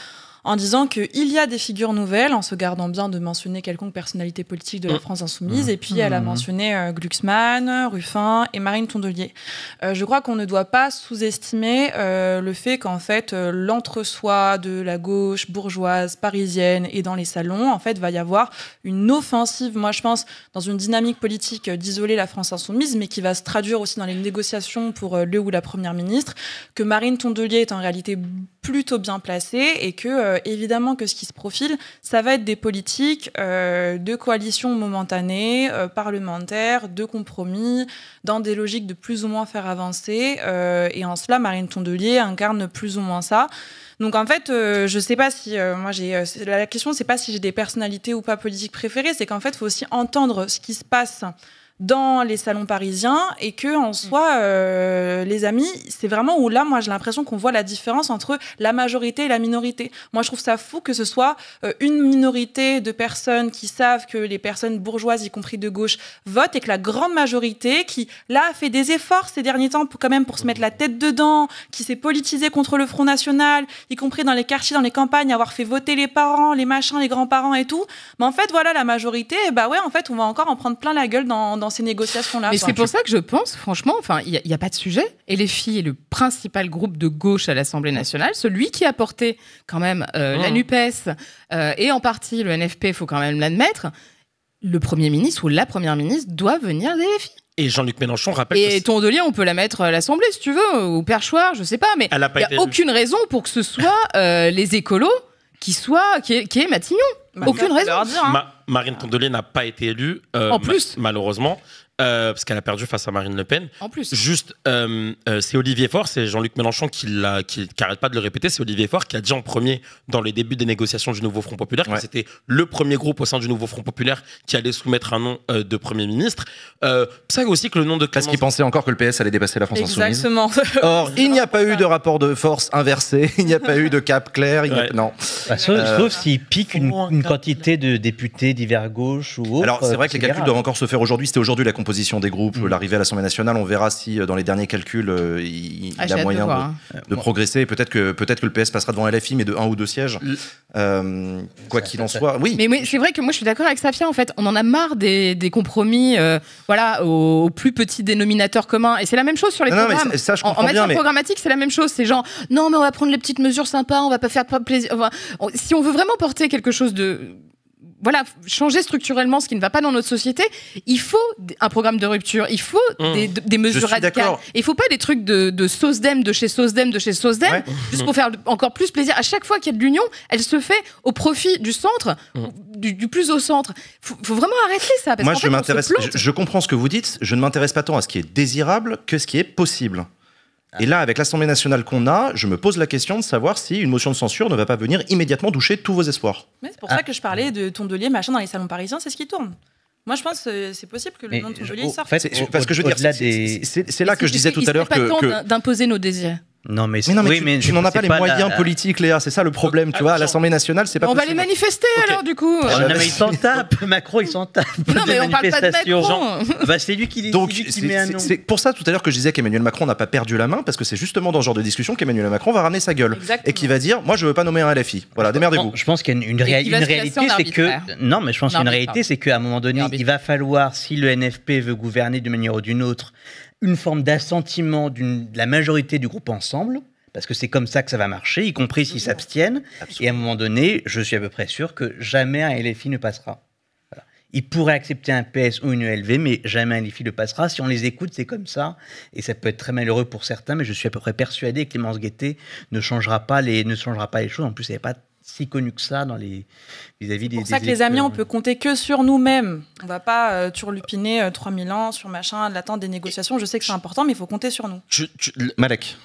en disant qu'il y a des figures nouvelles, en se gardant bien de mentionner quelconque personnalité politique de la France insoumise. Et puis, elle a mentionné Glucksmann, Ruffin et Marine Tondelier. Je crois qu'on ne doit pas sous-estimer le fait qu'en fait, l'entre-soi de la gauche bourgeoise, parisienne et dans les salons, en fait, va y avoir une offensive, moi je pense, dans une dynamique politique d'isoler la France insoumise, mais qui va se traduire aussi dans les négociations pour le ou la première ministre, que Marine Tondelier est en réalité plutôt bien placée et que évidemment que ce qui se profile, ça va être des politiques de coalition momentanée, parlementaires, de compromis, dans des logiques de plus ou moins faire avancer. Et en cela, Marine Tondelier incarne plus ou moins ça. Donc en fait, je sais pas si la question c'est pas si j'ai des personnalités ou pas politiques préférées, c'est qu'en fait, il faut aussi entendre ce qui se passe dans les salons parisiens et que en soi les amis, c'est vraiment où là moi j'ai l'impression qu'on voit la différence entre la majorité et la minorité. Moi je trouve ça fou que ce soit une minorité de personnes qui savent que les personnes bourgeoises y compris de gauche votent et que la grande majorité qui là a fait des efforts ces derniers temps pour se mettre la tête dedans, qui s'est politisée contre le Front National, y compris dans les quartiers, dans les campagnes, avoir fait voter les parents, les machins, les grands-parents et tout. Mais en fait voilà la majorité, bah ouais en fait on va encore en prendre plein la gueule dans ces négociations-là. Mais c'est pour ça que je pense, franchement, il n'y a pas de sujet. Et les filles est le principal groupe de gauche à l'Assemblée nationale, celui qui a porté quand même la NUPES et en partie le NFP, il faut quand même l'admettre. Le Premier ministre ou la Première ministre doit venir des LFI. Et Jean-Luc Mélenchon rappelle et Tondelier, on peut la mettre à l'Assemblée si tu veux, ou Perchoir, je sais pas, mais il n'y a aucune raison pour que ce soit les écolos qui est Matignon. Aucune raison. Leur dire, hein. Marine Tondelier n'a pas été élue. En plus. Malheureusement. Parce qu'elle a perdu face à Marine Le Pen. En plus. Juste, c'est Olivier Faure, c'est Jean-Luc Mélenchon qui arrête pas de le répéter, c'est Olivier Faure qui a dit en premier, dans les débuts des négociations du nouveau Front Populaire, que c'était le premier groupe au sein du nouveau Front Populaire qui allait soumettre un nom de Premier ministre. C'est aussi que le nom de Parce qu'il pensait encore que le PS allait dépasser la France Insoumise. Exactement. Or, il n'y a pas eu de rapport de force inversé, il n'y a pas eu de cap clair, non. Bah, sauf s'il pique une quantité de députés divers gauche ou autre. Alors, c'est vrai que les calculs doivent encore se faire aujourd'hui. C'était aujourd'hui la composition des groupes, l'arrivée à l'Assemblée nationale. On verra si, dans les derniers calculs, il a moyen de progresser. Peut-être que le PS passera devant LFI, mais de 1 ou 2 sièges. Quoi qu'il en soit, oui. Mais c'est vrai que moi, je suis d'accord avec Safia, en fait. On en a marre des compromis au plus petit dénominateur commun. Et c'est la même chose sur les programmes. Mais ça, je comprends en matière bien, programmatique, c'est la même chose. C'est genre, non, mais on va prendre les petites mesures sympas, on va pas faire plaisir. Si on veut vraiment porter quelque chose de... Voilà, changer structurellement ce qui ne va pas dans notre société, il faut un programme de rupture, il faut des mesures radicales. Il ne faut pas des trucs de SOSDEM, de chez SOSDEM, juste pour faire encore plus plaisir. À chaque fois qu'il y a de l'union, elle se fait au profit du centre, du plus au centre. Faut vraiment arrêter ça. Parce Moi, je comprends ce que vous dites, je ne m'intéresse pas tant à ce qui est désirable que ce qui est possible. Et là, avec l'Assemblée nationale qu'on a, je me pose la question de savoir si une motion de censure ne va pas venir immédiatement doucher tous vos espoirs. Mais c'est pour ça que je parlais de Tondelier, machin, dans les salons parisiens, c'est ce qui tourne. Moi, je pense que c'est possible que le nom de Tondelier sorte. Parce que je veux dire, c'est là que je disais tout à l'heure que... Il serait pas temps d'imposer nos désirs. Non, mais tu n'en as pas les moyens politiques, Léa, c'est ça le problème, tu vois, à l'Assemblée nationale, c'est pas possible. On va les manifester alors, du coup. Non, mais il s'en tape, Macron, il s'en tape. Non, mais on parle pas de Macron. Bah, c'est lui qui met un nom. C'est pour ça tout à l'heure que je disais qu'Emmanuel Macron n'a pas perdu la main, parce que c'est justement dans ce genre de discussion qu'Emmanuel Macron va ramener sa gueule. Exactement. Et qui va dire, moi je veux pas nommer un LFI. Voilà, démerdez-vous. Je pense qu'il y a une réalité, c'est que... Non, mais je pense qu'il y a une réalité, c'est qu'à un moment donné, il va falloir, si le NFP veut gouverner d'une manière ou d'une autre, une forme d'assentiment de la majorité du groupe Ensemble, parce que c'est comme ça que ça va marcher, y compris s'ils s'abstiennent. Et à un moment donné, je suis à peu près sûr que jamais un LFI ne passera. Voilà. Ils pourraient accepter un PS ou une ELV, mais jamais un LFI ne passera. Si on les écoute, c'est comme ça. Et ça peut être très malheureux pour certains, mais je suis à peu près persuadé que Clémence Guettet ne changera pas les choses. En plus, elle n'est pas si connue que ça dans vis-à-vis des... C'est pour ça que les amis, on peut compter que sur nous-mêmes. On ne va pas turlupiner 3000 ans sur machin, l'attente des négociations. Je sais que c'est important, mais il faut compter sur nous. Malek.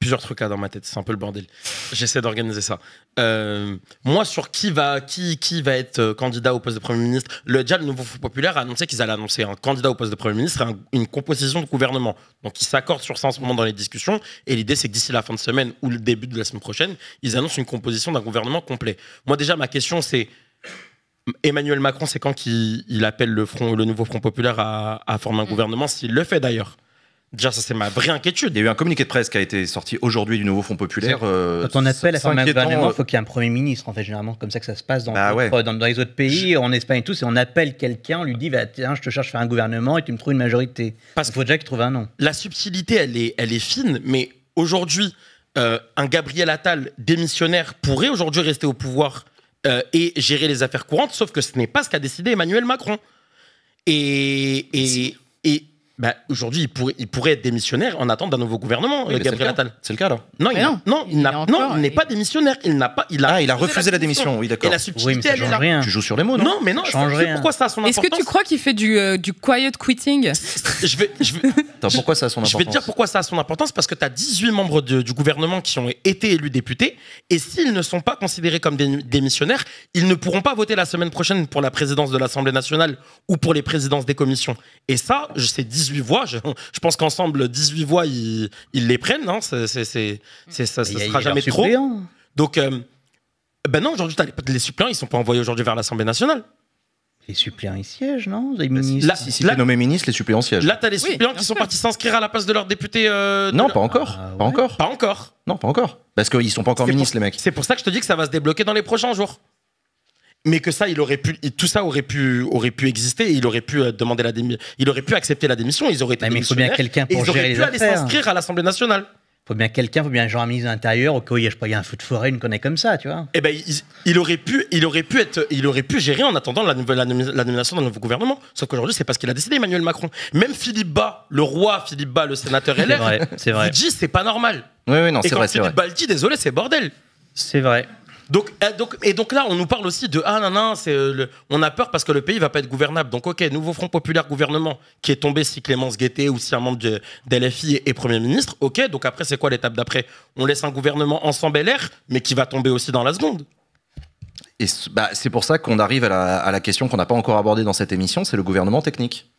Plusieurs trucs là dans ma tête, c'est un peu le bordel. J'essaie d'organiser ça. Moi, sur qui va être candidat au poste de Premier ministre, déjà le nouveau Front Populaire a annoncé qu'ils allaient annoncer un candidat au poste de Premier ministre et une composition de gouvernement. Donc ils s'accordent sur ça en ce moment dans les discussions. Et l'idée, c'est que d'ici la fin de semaine ou le début de la semaine prochaine, ils annoncent une composition d'un gouvernement complet. Moi, déjà, ma question, c'est Emmanuel Macron, c'est quand qu'il appelle le nouveau Front Populaire à former un gouvernement, s'il le fait d'ailleurs. Déjà, ça, c'est ma vraie inquiétude. Il y a eu un communiqué de presse qui a été sorti aujourd'hui du nouveau Front Populaire. Quand on appelle à former un gouvernement, il faut qu'il y ait un Premier ministre, en fait, généralement, comme ça que ça se passe dans les autres pays, en Espagne et tout. C'est on appelle quelqu'un, on lui dit, tiens, je te cherche à faire un gouvernement et tu me trouves une majorité. Il faut déjà qu'il trouve un nom. La subtilité, elle est fine, mais aujourd'hui, un Gabriel Attal démissionnaire pourrait aujourd'hui rester au pouvoir et gérer les affaires courantes, sauf que ce n'est pas ce qu'a décidé Emmanuel Macron. Aujourd'hui, il pourrait être démissionnaire en attente d'un nouveau gouvernement, Gabriel Attal. C'est le cas, là. Il n'est pas démissionnaire. Il a refusé la démission, oui, d'accord. Et la subtilité, elle est là. Rien. Tu joues sur les mots, non? Non, mais non, pourquoi ça a son importance? Est-ce que tu crois qu'il fait du quiet quitting? Attends, pourquoi ça a son importance? Je vais te dire pourquoi ça a son importance, parce que tu as 18 membres du gouvernement qui ont été élus députés, et s'ils ne sont pas considérés comme démissionnaires, ils ne pourront pas voter la semaine prochaine pour la présidence de l'Assemblée nationale ou pour les présidences des commissions. Et ça, c'est 18 voix. Je pense qu'ensemble, 18 voix, ils les prennent. Hein. Ça sera jamais trop. Donc, non, aujourd'hui, les suppléants, ils ne sont pas envoyés aujourd'hui vers l'Assemblée nationale. Les suppléants, ils siègent, non? Si tu es nommé ministre, les suppléants siègent. Là, tu as les suppléants qui sont partis s'inscrire à la place de leurs députés. Non, pas encore. Pas encore. Pas encore. Non, pas encore. Parce qu'ils ne sont pas encore ministres, les mecs. C'est pour ça que je te dis que ça va se débloquer dans les prochains jours. Mais que ça, tout ça aurait pu exister. Et il aurait pu demander il aurait pu accepter la démission. Ils auraient été mais il faut bien quelqu'un pour gérer les affaires. Ils auraient pu aller s'inscrire à l'Assemblée nationale. Il faut bien un genre un ministre de l'Intérieur, au cas où il y a un feu de forêt, une connerie comme ça, tu vois. Eh ben, il aurait pu gérer en attendant la nomination d'un nouveau gouvernement. Sauf qu'aujourd'hui, c'est pas ce qu'il a décidé, Emmanuel Macron. Même Philippe Bas, le roi Philippe Bas, le sénateur LR, c'est vrai. vous dit c'est pas normal. Oui, non, et c'est vrai. Philippe Bas le dit, désolé, c'est bordel. C'est vrai. Donc là, on nous parle aussi de on a peur parce que le pays va pas être gouvernable. Donc ok, nouveau Front Populaire gouvernement qui est tombé si Clémence Guettet ou si un membre de LFI est Premier ministre. Ok, donc après c'est quoi l'étape d'après? On laisse un gouvernement ensemble LR, mais qui va tomber aussi dans la seconde. Et c'est pour ça qu'on arrive à la question qu'on n'a pas encore abordée dans cette émission, c'est le gouvernement technique.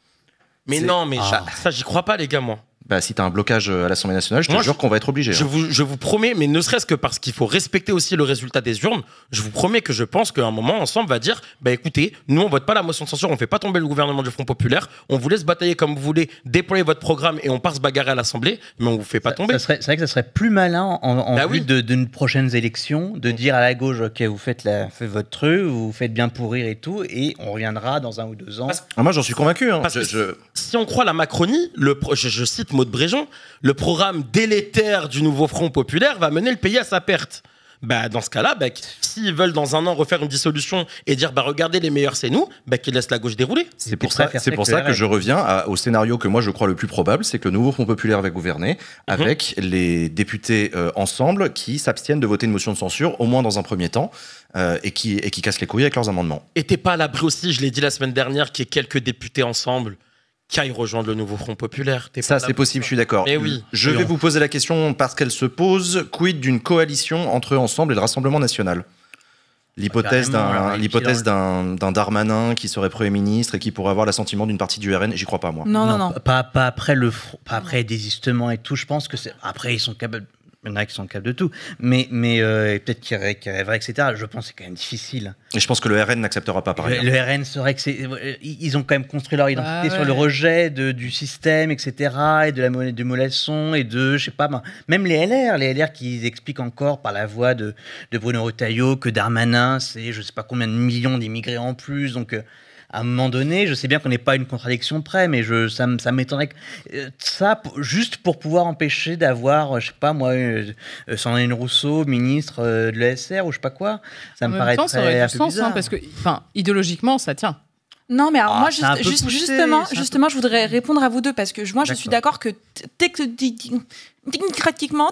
Mais non, mais ça j'y crois pas les gars, moi. Si t'as un blocage à l'Assemblée nationale, je te jure qu'on va être obligé. Je vous promets, mais ne serait-ce que parce qu'il faut respecter aussi le résultat des urnes, je vous promets que je pense qu'à un moment, ensemble, va dire, écoutez, nous on vote pas la motion de censure, on fait pas tomber le gouvernement du Front Populaire, on vous laisse batailler comme vous voulez, déployer votre programme et on part se bagarrer à l'Assemblée, mais on vous fait pas tomber. C'est vrai que ça serait plus malin en vue de prochaines élections, de dire à la gauche, ok, vous faites votre truc, vous faites bien pourrir et tout, et on reviendra dans 1 ou 2 ans. Moi j'en suis convaincu. Si on croit la Macronie, je cite Maud Bréjon, le programme délétère du nouveau Front Populaire va mener le pays à sa perte. Dans ce cas-là, s'ils veulent dans 1 an refaire une dissolution et dire regardez, les meilleurs c'est nous, qu'ils laissent la gauche dérouler. C'est pour ça que je reviens au scénario que moi je crois le plus probable, c'est que le nouveau Front Populaire va gouverner avec les députés ensemble qui s'abstiennent de voter une motion de censure, au moins dans un premier temps, et qui cassent les couilles avec leurs amendements. Et t'es pas à l'abri aussi, je l'ai dit la semaine dernière, qu'il y ait quelques députés ensemble qui aillent rejoindre le nouveau Front Populaire. Ça, c'est possible, je suis d'accord. Mais oui. Je vais vous poser la question parce qu'elle se pose. Quid d'une coalition entre Ensemble et le Rassemblement National? L'hypothèse d'un Darmanin qui serait Premier ministre et qui pourrait avoir l'assentiment d'une partie du RN, j'y crois pas, moi. Non. Pas après après désistement et tout. Je pense que après, ils sont capables. Il y en a qui sont capables de tout, mais peut-être qu'ils rêveraient, etc. Je pense que c'est quand même difficile. Et je pense que le RN n'acceptera pas pareil. Le RN serait que ils ont quand même construit leur identité sur le rejet du système, etc. et de la monnaie de Molasson et de, je sais pas, même les LR qui expliquent encore par la voix de Bruno Retailleau que Darmanin, c'est je sais pas combien de millions d'immigrés en plus, donc. À un moment donné, je sais bien qu'on n'est pas à une contradiction près, mais ça m'étonnerait que juste pour pouvoir empêcher d'avoir, je sais pas moi, Sandrine Rousseau, ministre de l'ESR ou je sais pas quoi, ça me paraît très un peu bizarre. Parce que, idéologiquement, ça tient. Non, mais alors moi, justement, je voudrais répondre à vous deux parce que moi, je suis d'accord que technocratiquement,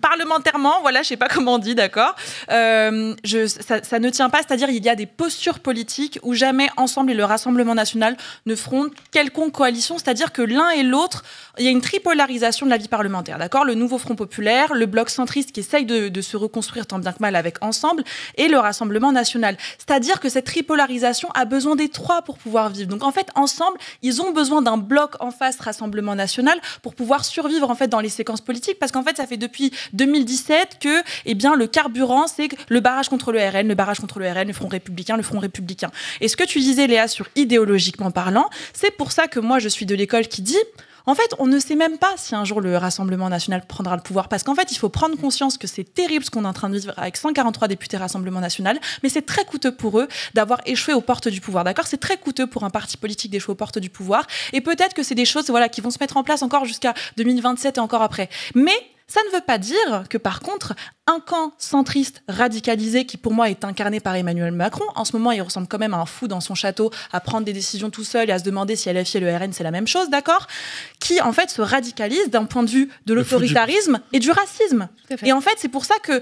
parlementairement, voilà, je sais pas comment on dit, d'accord. Ça ne tient pas, c'est-à-dire il y a des postures politiques où jamais Ensemble et le Rassemblement national ne feront quelconque coalition, c'est-à-dire que l'un et l'autre, il y a une tripolarisation de la vie parlementaire, d'accord. Le nouveau Front Populaire, le bloc centriste qui essaye de se reconstruire tant bien que mal avec Ensemble et le Rassemblement national. C'est-à-dire que cette tripolarisation a besoin des trois pour pouvoir vivre. Donc en fait, Ensemble, ils ont besoin d'un bloc en face Rassemblement national pour pouvoir survivre en fait dans les séquences politiques, parce qu'en fait, ça fait depuis 2017 que, le carburant, c'est le barrage contre le RN, le Front républicain, Et ce que tu disais, Léa, sur idéologiquement parlant, c'est pour ça que moi, je suis de l'école qui dit... En fait, on ne sait même pas si un jour le Rassemblement national prendra le pouvoir, parce qu'en fait, il faut prendre conscience que c'est terrible ce qu'on est en train de vivre avec 143 députés Rassemblement national, mais c'est très coûteux pour eux d'avoir échoué aux portes du pouvoir, d'accord ? C'est très coûteux pour un parti politique d'échouer aux portes du pouvoir, et peut-être que c'est des choses qui vont se mettre en place encore jusqu'à 2027 et encore après. Mais ça ne veut pas dire que, par contre, un camp centriste radicalisé qui, pour moi, est incarné par Emmanuel Macron, en ce moment, il ressemble quand même à un fou dans son château, à prendre des décisions tout seul et à se demander si LFI et le RN, c'est la même chose, d'accord ? Qui, en fait, se radicalise d'un point de vue de l'autoritarisme et du racisme. Et en fait, c'est pour ça que...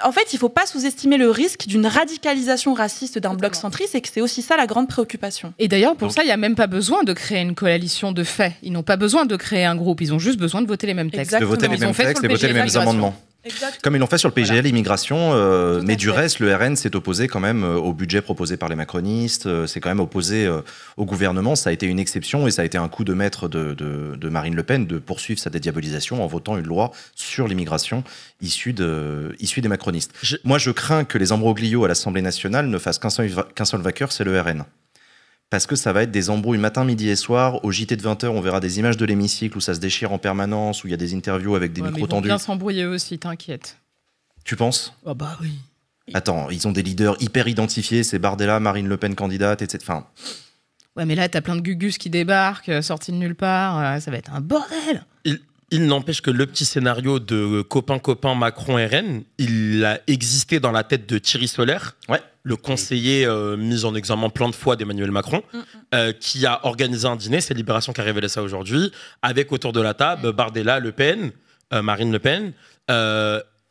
En fait, il ne faut pas sous-estimer le risque d'une radicalisation raciste d'un bloc centriste et que c'est aussi ça la grande préoccupation. Et d'ailleurs, pour ça, il n'y a même pas besoin de créer une coalition de fait. Ils n'ont pas besoin de créer un groupe. Ils ont juste besoin de voter les mêmes textes. Exactement. De voter les mêmes textes et voter les mêmes amendements. Exactement. Comme ils l'ont fait sur le PGL immigration, mais du reste, le RN s'est opposé quand même au budget proposé par les macronistes, s'est quand même opposé au gouvernement. Ça a été une exception et ça a été un coup de maître de Marine Le Pen de poursuivre sa dédiabolisation en votant une loi sur l'immigration issue des macronistes. Moi, je crains que les imbroglios à l'Assemblée nationale ne fassent qu'un seul vainqueur, c'est le RN. Parce que ça va être des embrouilles matin, midi et soir. Au JT de 20h, on verra des images de l'hémicycle où ça se déchire en permanence, où il y a des interviews avec des micros tendus. Ils vont bien s'embrouiller aussi, t'inquiète. Tu penses ? Oh bah oui. Attends, ils ont des leaders hyper identifiés, c'est Bardella, Marine Le Pen candidate, etc. Enfin... Ouais, mais là, t'as plein de gugus qui débarquent, sortis de nulle part, ça va être un bordel. Il n'empêche que le petit scénario de copain-copain Macron-RN, il a existé dans la tête de Thierry Solaire, le conseiller mis en examen plein de fois d'Emmanuel Macron, qui a organisé un dîner, c'est Libération qui a révélé ça aujourd'hui, avec autour de la table Bardella, Le Pen, Marine Le Pen,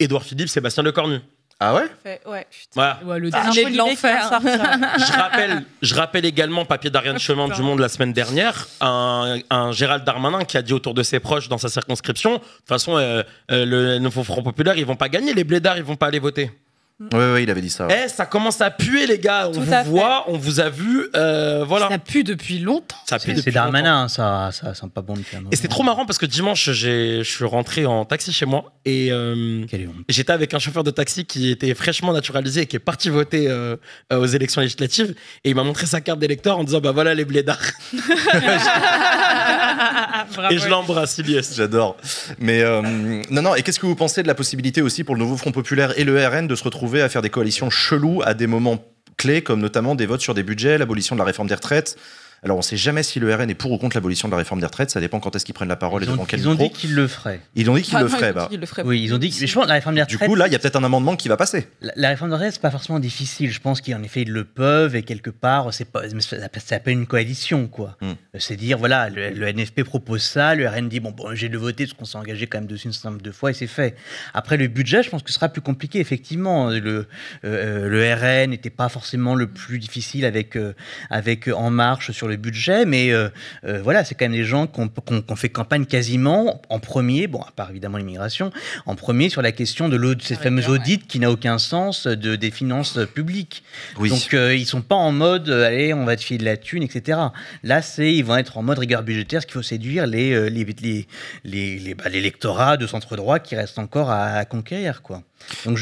Édouard Philippe, Sébastien Lecornu. Ah ouais? Ouais. Voilà. Ouais, le C'est un dîner peu de l'idée qui va l'enfer. sortir. Je rappelle également, papier d'Ariane Chemin du Monde la semaine dernière, un Gérald Darmanin qui a dit autour de ses proches dans sa circonscription, de toute façon, le nouveau Front Populaire, ils vont pas gagner, les blédards, ils vont pas aller voter. Oui, il avait dit ça. Ouais. Ça commence à puer, les gars. On Tout vous à fait. voit, on vous a vu. Voilà. Ça pue depuis longtemps. Ça pue C'est depuis Darmanin, ça sent pas bon depuis un moment. Et c'est trop marrant parce que dimanche, je suis rentré en taxi chez moi et Quelle honte. j'étais avec un chauffeur de taxi qui était fraîchement naturalisé et qui est parti voter aux élections législatives et il m'a montré sa carte d'électeur en disant bah voilà les blédards. Et je l'embrasse, Iliès. J'adore. Mais non. Et qu'est-ce que vous pensez de la possibilité aussi pour le nouveau Front Populaire et le RN de se retrouver à faire des coalitions cheloues à des moments clés, comme notamment des votes sur des budgets, l'abolition de la réforme des retraites? Alors, on ne sait jamais si le RN est pour ou contre l'abolition de la réforme des retraites. Ça dépend quand est-ce qu'ils prennent la parole et devant quel Ils ont micro. dit qu'ils le feraient. Ils ont dit qu'ils le feraient. Il le ferait. Oui, ils ont dit. Mais je pense que la réforme des Du retraites. coup, là, il y a peut-être un amendement qui va passer. La réforme des retraites, c'est pas forcément difficile. Je pense qu'en effet, ils le peuvent et quelque part, c'est pas, ça appelle une coalition, quoi. C'est dire, voilà, le NFP propose ça, le RN dit, bon, j'ai de le voter parce qu'on s'est engagé quand même dessus une certain nombre de fois et c'est fait. Après, le budget, je pense que ce sera plus compliqué, effectivement. Le RN n'était pas forcément le plus difficile avec En Marche sur le budget, mais voilà, c'est quand même des gens qui ont fait campagne quasiment en premier, bon, à part évidemment l'immigration, en premier sur la question de cette fameuse audit qui n'a aucun sens des finances publiques. Oui. Donc, ils sont pas en mode, allez, on va te filer de la thune, etc. Là, ils vont être en mode rigueur budgétaire, ce qu'il faut séduire l'électorat de centre-droit qui reste encore à conquérir, quoi. Donc,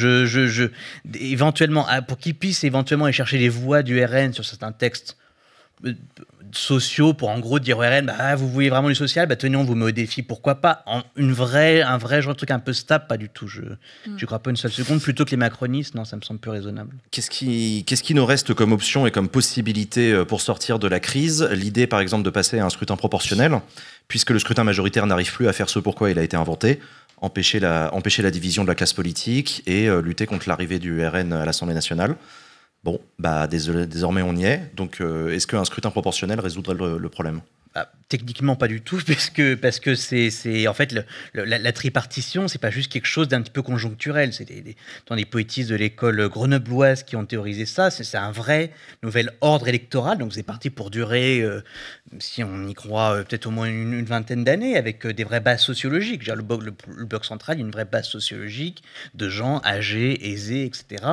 éventuellement, pour qu'ils puissent éventuellement aller chercher les voix du RN sur certains textes sociaux pour en gros dire au RN vous voulez vraiment du social, tenez, on vous met au défi, pourquoi pas un vrai genre de truc un peu stable, pas du tout, je crois pas une seule seconde, plutôt que les macronistes, non, ça me semble plus raisonnable. Qu'est-ce qui nous reste comme option et comme possibilité pour sortir de la crise? L'idée, par exemple, de passer à un scrutin proportionnel, puisque le scrutin majoritaire n'arrive plus à faire ce pourquoi il a été inventé, empêcher la division de la classe politique et lutter contre l'arrivée du RN à l'Assemblée nationale. Bon, désormais on y est. Donc, est-ce qu'un scrutin proportionnel résoudrait le problème? Techniquement pas du tout, parce que c'est en fait la tripartition, c'est pas juste quelque chose d'un petit peu conjoncturel. C'est des poétistes de l'école grenobloise qui ont théorisé ça. C'est un vrai nouvel ordre électoral. Donc c'est parti pour durer, si on y croit, peut-être au moins une vingtaine d'années, avec des vraies bases sociologiques. Le bloc central, il y a une vraie base sociologique de gens âgés, aisés, etc.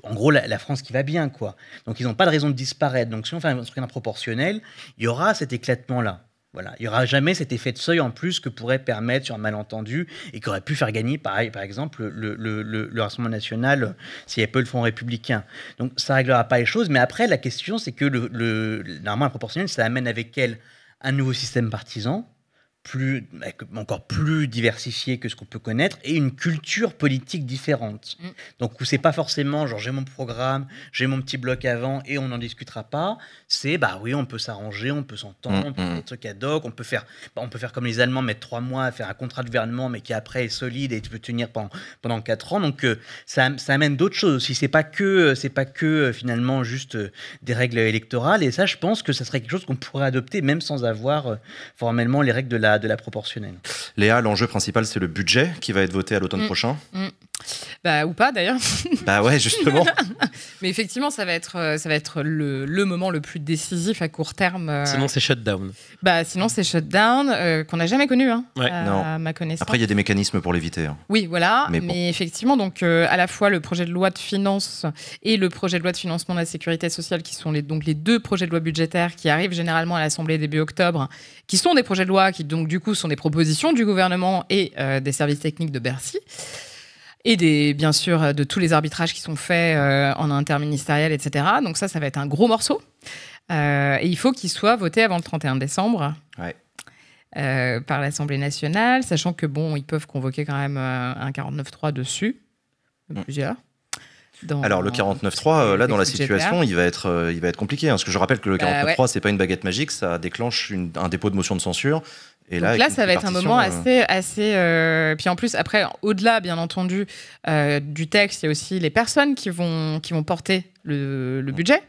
En gros, la France qui va bien, quoi. Donc, ils n'ont pas de raison de disparaître. Donc, si on fait un scrutin proportionnel, il y aura cet éclatement-là. Voilà. Il n'y aura jamais cet effet de seuil en plus que pourrait permettre sur un malentendu et qui aurait pu faire gagner, par exemple, le Rassemblement national s'il n'y avait pas le Front républicain. Donc, ça ne réglera pas les choses. Mais après, la question, c'est que normalement, un proportionnel, ça amène avec elle un nouveau système partisan, encore plus diversifié que ce qu'on peut connaître, et une culture politique différente. Donc, où c'est pas forcément genre j'ai mon programme, j'ai mon petit bloc avant et on n'en discutera pas. C'est oui, on peut s'arranger, on peut s'entendre, on peut faire des trucs ad hoc, on peut faire comme les Allemands, mettre 3 mois à faire un contrat de gouvernement, mais qui après est solide et tu peux tenir pendant 4 ans. Donc, ça amène d'autres choses aussi. C'est pas que finalement juste des règles électorales. Et ça, je pense que ça serait quelque chose qu'on pourrait adopter même sans avoir formellement les règles de la proportionnelle. Léa, l'enjeu principal, c'est le budget qui va être voté à l'automne prochain. Ou pas d'ailleurs. Ouais, justement. Mais effectivement, ça va être le moment le plus décisif à court terme. Sinon, c'est shutdown. Sinon, c'est shutdown qu'on n'a jamais connu, Ouais. à ma connaissance. Après, il y a des mécanismes pour l'éviter. Oui, voilà. Mais bon. Effectivement, donc à la fois le projet de loi de finances et le projet de loi de financement de la sécurité sociale, qui sont les 2 projets de loi budgétaires qui arrivent généralement à l'Assemblée début octobre, qui sont des projets de loi qui, donc, du coup, sont des propositions du gouvernement et des services techniques de Bercy. Et bien sûr, de tous les arbitrages qui sont faits en interministériel, etc. Donc ça va être un gros morceau. Et il faut qu'il soit voté avant le 31 décembre par l'Assemblée nationale, sachant que, ils peuvent convoquer quand même un 49.3 dessus, plusieurs. Alors le 49.3, là dans la situation, il va être compliqué. Parce que je rappelle que le 49.3, c'est pas une baguette magique, ça déclenche un dépôt de motion de censure Et Donc avec là, une ça va être un moment assez. Puis en plus, après, au-delà, bien entendu, du texte, il y a aussi les personnes qui vont porter le budget.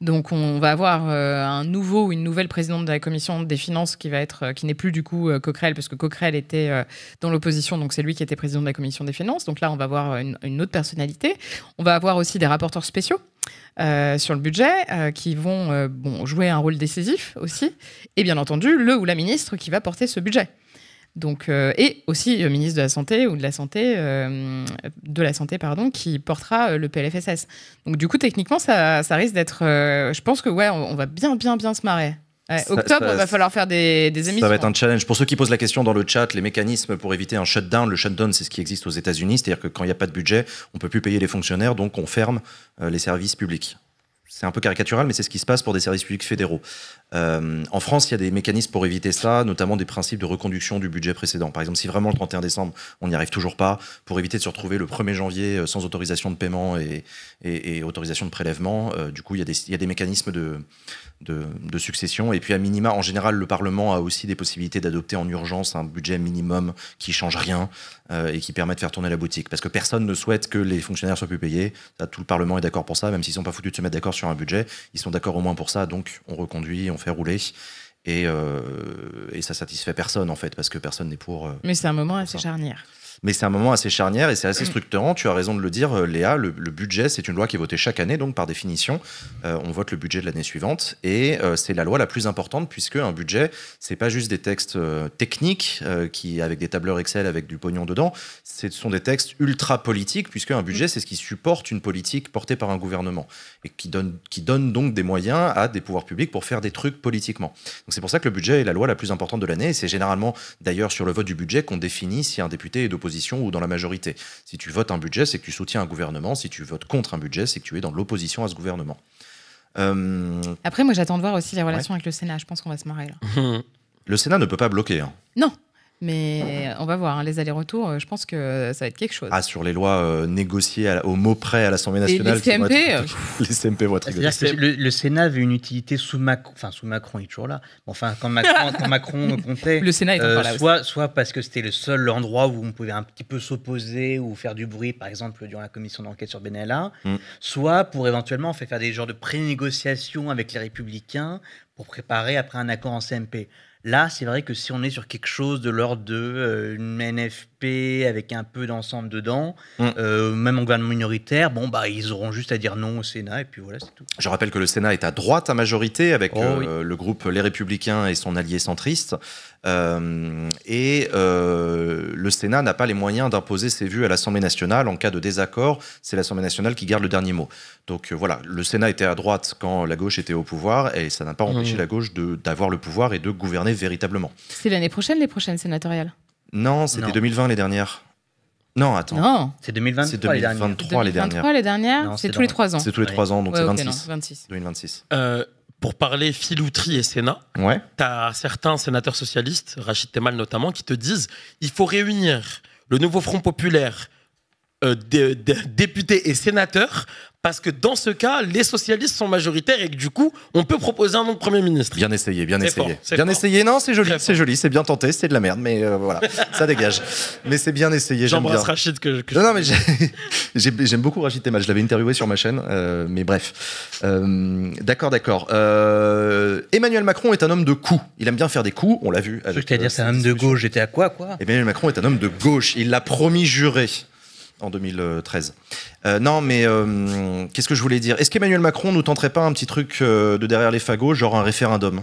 Donc, on va avoir un nouveau ou une nouvelle présidente de la commission des finances qui n'est plus du coup Coquerel, parce que Coquerel était dans l'opposition, donc c'est lui qui était président de la commission des finances. Donc là, on va avoir une autre personnalité. On va avoir aussi des rapporteurs spéciaux sur le budget qui vont jouer un rôle décisif aussi. Et bien entendu, le ou la ministre qui va porter ce budget. Donc, et aussi le ministre de la Santé ou de la Santé, qui portera le PLFSS. Donc du coup, techniquement, ça risque d'être... je pense que on va bien se marrer. Ouais, octobre, il va falloir faire des émissions. Ça va être un challenge. Pour ceux qui posent la question dans le chat, les mécanismes pour éviter un shutdown, le shutdown, c'est ce qui existe aux États-Unis, c'est-à-dire que quand il n'y a pas de budget, on ne peut plus payer les fonctionnaires, donc on ferme les services publics. C'est un peu caricatural, mais c'est ce qui se passe pour des services publics fédéraux. En France, il y a des mécanismes pour éviter ça, notamment des principes de reconduction du budget précédent. Par exemple, si vraiment le 31 décembre, on n'y arrive toujours pas, pour éviter de se retrouver le 1er janvier sans autorisation de paiement et autorisation de prélèvement, du coup, il y a des mécanismes de succession. Et puis, à minima, en général, le Parlement a aussi des possibilités d'adopter en urgence un budget minimum qui change rien et qui permet de faire tourner la boutique. Parce que personne ne souhaite que les fonctionnaires soient plus payés. Ça, tout le Parlement est d'accord pour ça, même s'ils ne sont pas foutus de se mettre d'accord sur un budget. Ils sont d'accord au moins pour ça, donc on reconduit, on fait rouler. Et ça satisfait personne, en fait, parce que personne n'est pour... Mais c'est un moment assez charnière. Mais c'est un moment assez charnière et c'est assez structurant. Tu as raison de le dire, Léa. Le budget, c'est une loi qui est votée chaque année, donc par définition, on vote le budget de l'année suivante. Et c'est la loi la plus importante puisque un budget, c'est pas juste des textes techniques avec des tableurs Excel avec du pognon dedans. Ce sont des textes ultra politiques puisque un budget, c'est ce qui supporte une politique portée par un gouvernement et qui donne donc des moyens à des pouvoirs publics pour faire des trucs politiquement. Donc c'est pour ça que le budget est la loi la plus importante de l'année. Et c'est généralement, d'ailleurs, sur le vote du budget qu'on définit si un député est d'opposition ou dans la majorité. Si tu votes un budget, c'est que tu soutiens un gouvernement. Si tu votes contre un budget, c'est que tu es dans l'opposition à ce gouvernement. Après, moi, j'attends de voir aussi les relations avec le Sénat. Je pense qu'on va se marrer, là. Le Sénat ne peut pas bloquer. Hein. Non. Mais on va voir, hein, les allers-retours, je pense que ça va être quelque chose. Ah, sur les lois négociées au mot près à l'Assemblée nationale. Les CMP les CMP vont être rigolés. C'est-à-dire que le Sénat avait une utilité sous Macron, il est toujours là. Enfin, quand Macron comptait. Le Sénat est encore là soit parce que c'était le seul endroit où on pouvait un petit peu s'opposer ou faire du bruit, par exemple, durant la commission d'enquête sur Benalla, soit pour éventuellement faire des genres de pré-négociations avec les Républicains pour préparer après un accord en CMP. Là, c'est vrai que si on est sur quelque chose de l'ordre d'une NFP avec un peu d'ensemble dedans, même en gouvernement minoritaire, ils auront juste à dire non au Sénat et puis voilà, c'est tout. Je rappelle que le Sénat est à droite à majorité avec le groupe Les Républicains et son allié centriste. Le Sénat n'a pas les moyens d'imposer ses vues à l'Assemblée nationale. En cas de désaccord, c'est l'Assemblée nationale qui garde le dernier mot. Donc voilà, le Sénat était à droite quand la gauche était au pouvoir et ça n'a pas empêché la gauche d'avoir le pouvoir et de gouverner véritablement. C'est l'année prochaine, les prochaines sénatoriales? Non, c'était 2020 les dernières. Non, attends. Non. C'est 2023 c'est 2023 les dernières. 2023 les dernières. Non, c'est tous les 3 ans. C'est tous les 3 ans, donc c'est 26. Non, 26. 2026. Pour parler filouterie et Sénat, t'as certains sénateurs socialistes, Rachid Temal notamment, qui te disent il faut réunir le nouveau Front populaire, députés et sénateurs, parce que dans ce cas, les socialistes sont majoritaires et que du coup, on peut proposer un nom de Premier ministre. Bien essayé, bien essayé. Bien essayé, non, c'est joli, c'est bien tenté, c'est de la merde, mais voilà, ça dégage. Mais c'est bien essayé, j'aime bien. J'embrasse Rachid Non, mais j'aime beaucoup Rachid Temal, je l'avais interviewé sur ma chaîne, mais bref. D'accord. Emmanuel Macron est un homme de coups. Il aime bien faire des coups, on l'a vu. C'est-à-dire c'est un homme de gauche, j'étais à quoi Emmanuel Macron est un homme de gauche, il l'a promis juré. En 2013. Non, mais qu'est-ce que je voulais dire? Est-ce qu'Emmanuel Macron nous tenterait pas un petit truc de derrière les fagots, genre un référendum?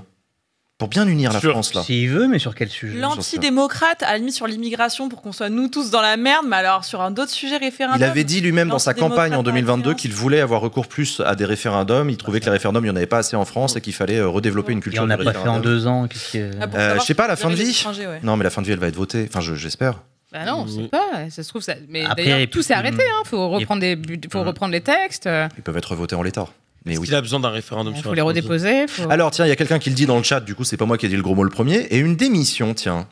Pour bien unir la France, là. S'il veut, mais sur quel sujet? L'antidémocrate, à la limite sur l'immigration, pour qu'on soit nous tous dans la merde, mais alors sur un autre sujet, référendum. Il avait dit lui-même dans sa campagne en 2022 qu'il voulait avoir recours plus à des référendums. Il trouvait que les référendums, il n'y en avait pas assez en France et qu'il fallait redévopper une culture. Et on n'a pas fait en 2 ans. Je sais pas, la fin de vie. Non, mais la fin de vie, elle va être votée. Enfin, j'espère. Bah non, on sait pas. Ça se trouve, mais d'ailleurs, tout s'est arrêté. Faut reprendre les textes. Ils peuvent être votés en l'état. Mais oui. Il a besoin d'un référendum sur la France. Il faut les redéposer. Alors, tiens, il y a quelqu'un qui le dit dans le chat. Du coup, c'est pas moi qui ai dit le gros mot le premier. Et une démission, tiens.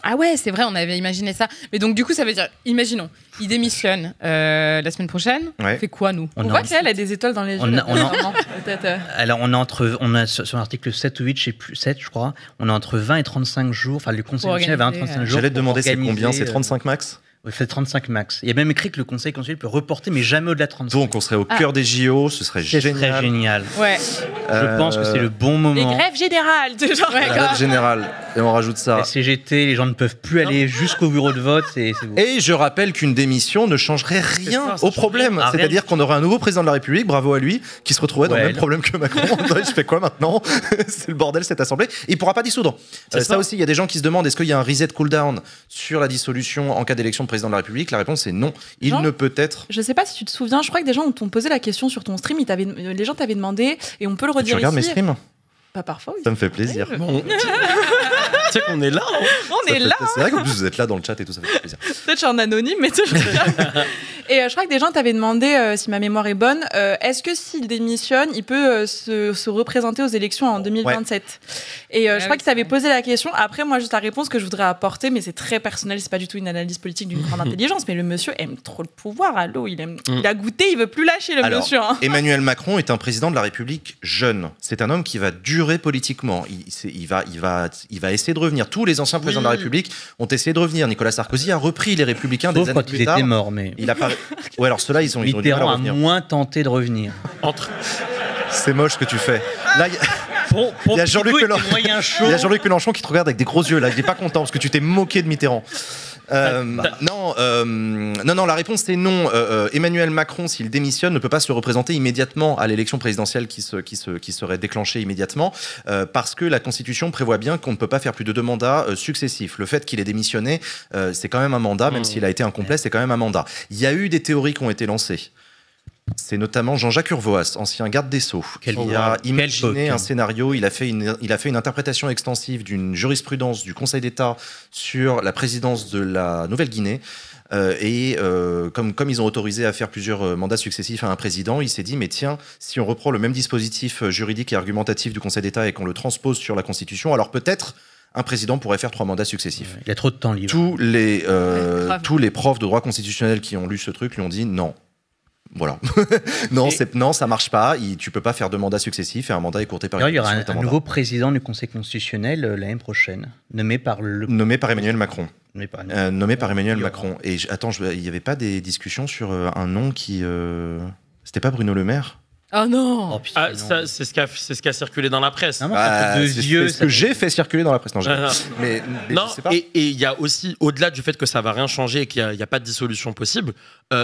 Ah ouais, c'est vrai, on avait imaginé ça. Mais donc, du coup, ça veut dire, imaginons, il démissionne la semaine prochaine. Ouais. On fait quoi, nous? On voit qu'elle a des étoiles dans les yeux. là, vraiment. Peut-être, Alors, on a sur l'article 7 ou 8, je sais plus, 7, je crois, on a entre 20 et 35 jours. Enfin, le conseil Pour constitutionnel va organiser, 35 jours. J'allais te pour demander c'est organiser, combien, c'est 35 max? Oui, c'est 35 max. Il y a même écrit que le conseil constitutionnel peut reporter, mais jamais au-delà de 35. Donc on serait au cœur des JO, ce serait c'est génial. très génial. Ouais. Je pense que c'est le bon Les moment. grèves générales, genre. La grève générale, et on rajoute ça. La CGT, les gens ne peuvent plus aller jusqu'au bureau de vote, c'est beau. Et je rappelle qu'une démission ne changerait rien ça au problème. rien. C'est-à-dire qu'on aurait un nouveau président de la République, bravo à lui, qui se retrouverait dans le Ouais. même problème que Macron. Je fais quoi maintenant? C'est le bordel cette assemblée. Et il pourra pas dissoudre. C'est Ça ça. aussi, il y a des gens qui se demandent est-ce qu'il y a un reset cooldown sur la dissolution en cas d'élection de président de la République? La réponse est non. Il Jean ne peut être. Je sais pas si tu te souviens, je crois que des gens t'ont posé la question sur ton stream, les gens t'avaient demandé, et on peut le Tu redire regardes mes ici. streams? Pas parfois, oui. Ça me fait plaisir. Bon, tu sais qu'on est là. Hein. On Ça est fait- là, C'est vrai qu'en plus vous êtes là dans le chat et tout, ça fait plaisir. peut-être je suis en anonyme, mais toujours. Et je crois que des gens t'avaient demandé, si ma mémoire est bonne, est-ce que s'il démissionne, il peut se représenter aux élections en 2027? Et je crois que tu avais posé la question. Après, moi, juste la réponse que je voudrais apporter, mais c'est très personnel, c'est pas du tout une analyse politique d'une grande intelligence, mais le monsieur aime trop le pouvoir. Allô, il a goûté, il veut plus lâcher le Alors, monsieur. Hein. Emmanuel Macron est un président de la République jeune. C'est un homme qui va durer politiquement. Il va essayer de revenir. Tous les anciens présidents de la République ont essayé de revenir. Nicolas Sarkozy a repris les Républicains des Sauf années quand plus ils tard. étaient morts, mais Il a pas... Ouais, alors ceux-là, ils ont du mal à Mitterrand a revenir. moins tenté de revenir. Entre... C'est moche ce que tu fais. Là, il y a- Pour Il y a Jean-Luc Thibaut, il Mélenchon. était moyen chaud. il y a Jean-Luc Mélenchon qui te regarde avec des gros yeux là. Il est pas content parce que tu t'es moqué de Mitterrand. Non, la réponse c'est non. Emmanuel Macron, s'il démissionne, ne peut pas se représenter immédiatement à l'élection présidentielle qui serait déclenchée immédiatement, parce que la Constitution prévoit bien qu'on ne peut pas faire plus de 2 mandats successifs. Le fait qu'il ait démissionné, c'est quand même un mandat, même s'il a été incomplet, c'est quand même un mandat. Il y a eu des théories qui ont été lancées. C'est notamment Jean-Jacques Urvoas, ancien garde des Sceaux, qui a imaginé un scénario. Il a fait une interprétation extensive d'une jurisprudence du Conseil d'État sur la présidence de la Nouvelle-Guinée. Comme ils ont autorisé à faire plusieurs mandats successifs à un président, il s'est dit mais tiens, si on reprend le même dispositif juridique et argumentatif du Conseil d'État et qu'on le transpose sur la Constitution, alors peut-être un président pourrait faire 3 mandats successifs. Il a trop de temps libre. Tous grave. les profs de droit constitutionnel qui ont lu ce truc lui ont dit non. Voilà. non, ça marche pas. Tu peux pas faire 2 mandats successifs et un mandat écourté par D'ailleurs, il y aura est un mandat. nouveau président du Conseil constitutionnel l'année prochaine, nommé par Emmanuel Macron. nommé par Emmanuel Macron. Et il n'y avait pas des discussions sur un nom qui... C'était pas Bruno Le Maire? Oh non. Oh, putain, Ah, non. ça, c'est ce qui a circulé dans la presse. Non, ça fait 2 c'est vieux. ce que j'ai fait circuler dans la presse. Non, mais Non, je sais pas. et il y a aussi, au-delà du fait que ça va rien changer et qu'il n'y a pas de dissolution possible,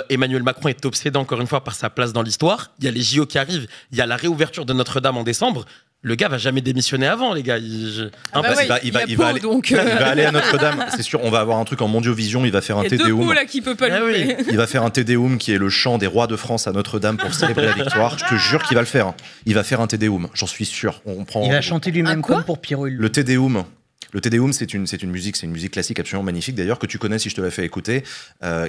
Emmanuel Macron est obsédé encore une fois par sa place dans l'histoire. Il y a les JO qui arrivent, il y a la réouverture de Notre-Dame en décembre. Le gars va jamais démissionner avant, les gars. Ah bah ouais, il y a Pau, donc, il va aller à Notre-Dame. C'est sûr, on va avoir un truc en Mondiovision. Il va faire un il y a 2 Tédéum. pots là qui peut pas Ah louper. oui. Il va faire un Tédéum qui est le chant des rois de France à Notre-Dame pour célébrer la victoire. Je te jure qu'il va le faire. Il va faire un Tédéum, j'en suis sûr. Il va chanter lui-même Un quoi comme pour Pierrot. Le Tédéum. Le Tédéum, c'est une musique classique absolument magnifique d'ailleurs que tu connais si je te la fais écouter,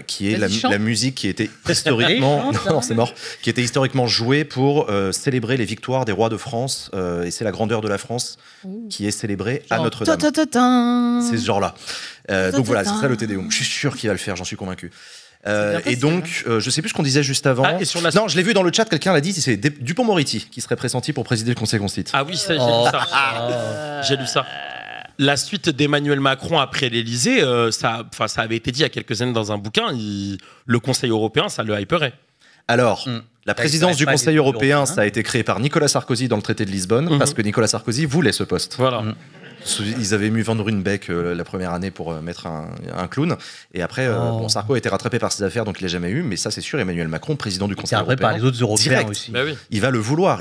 qui est Vas-y, chante. la musique qui était historiquement, chante, non, hein. c'est mort, qui était historiquement jouée pour célébrer les victoires des rois de France, et c'est la grandeur de la France qui est célébrée à Notre-Dame. C'est ce genre-là. Donc voilà, c'est ça le Tédéum. Je suis sûr qu'il va le faire, j'en suis convaincu. Et donc, je sais plus ce qu'on disait juste avant. Ah, et sur la- Non, je l'ai vu dans le chat, quelqu'un l'a dit, c'est Dupond-Moretti qui serait pressenti pour présider le Conseil constitutionnel. Ah oui, ça, j'ai lu ça. J'ai lu ça. La suite d'Emmanuel Macron après l'Élysée, ça avait été dit il y a quelques années dans un bouquin, le Conseil européen, ça le hyperait. Alors, la présidence du pas Conseil des européen, Européens. ça a été créé par Nicolas Sarkozy dans le traité de Lisbonne, parce que Nicolas Sarkozy voulait ce poste. Voilà. Ils avaient mis Van Runebeck la première année pour mettre un clown. Et après, Sarko a été rattrapé par ses affaires, donc il l'a jamais eu. Mais ça, c'est sûr, Emmanuel Macron, président du C'est Conseil après européen. par les autres Européens direct. aussi. Bah oui. Il va le vouloir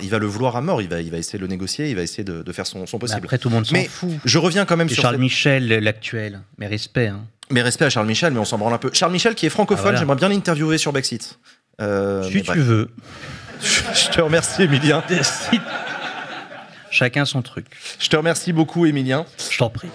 à mort. Il va essayer de le négocier, il va essayer de faire son Mais possible. après, tout le monde s'en Mais fout. je reviens quand même C'est sur Charles cette- Michel, l'actuel. Mais respect. Hein. mes respects à Charles Michel, mais on s'en branle un peu. Charles Michel qui est francophone, Ah, voilà. j'aimerais bien l'interviewer sur Brexit. Si Mais tu bref. veux. Je te remercie, Emilien. Chacun son truc. Je te remercie beaucoup, Emilien. Je t'en prie.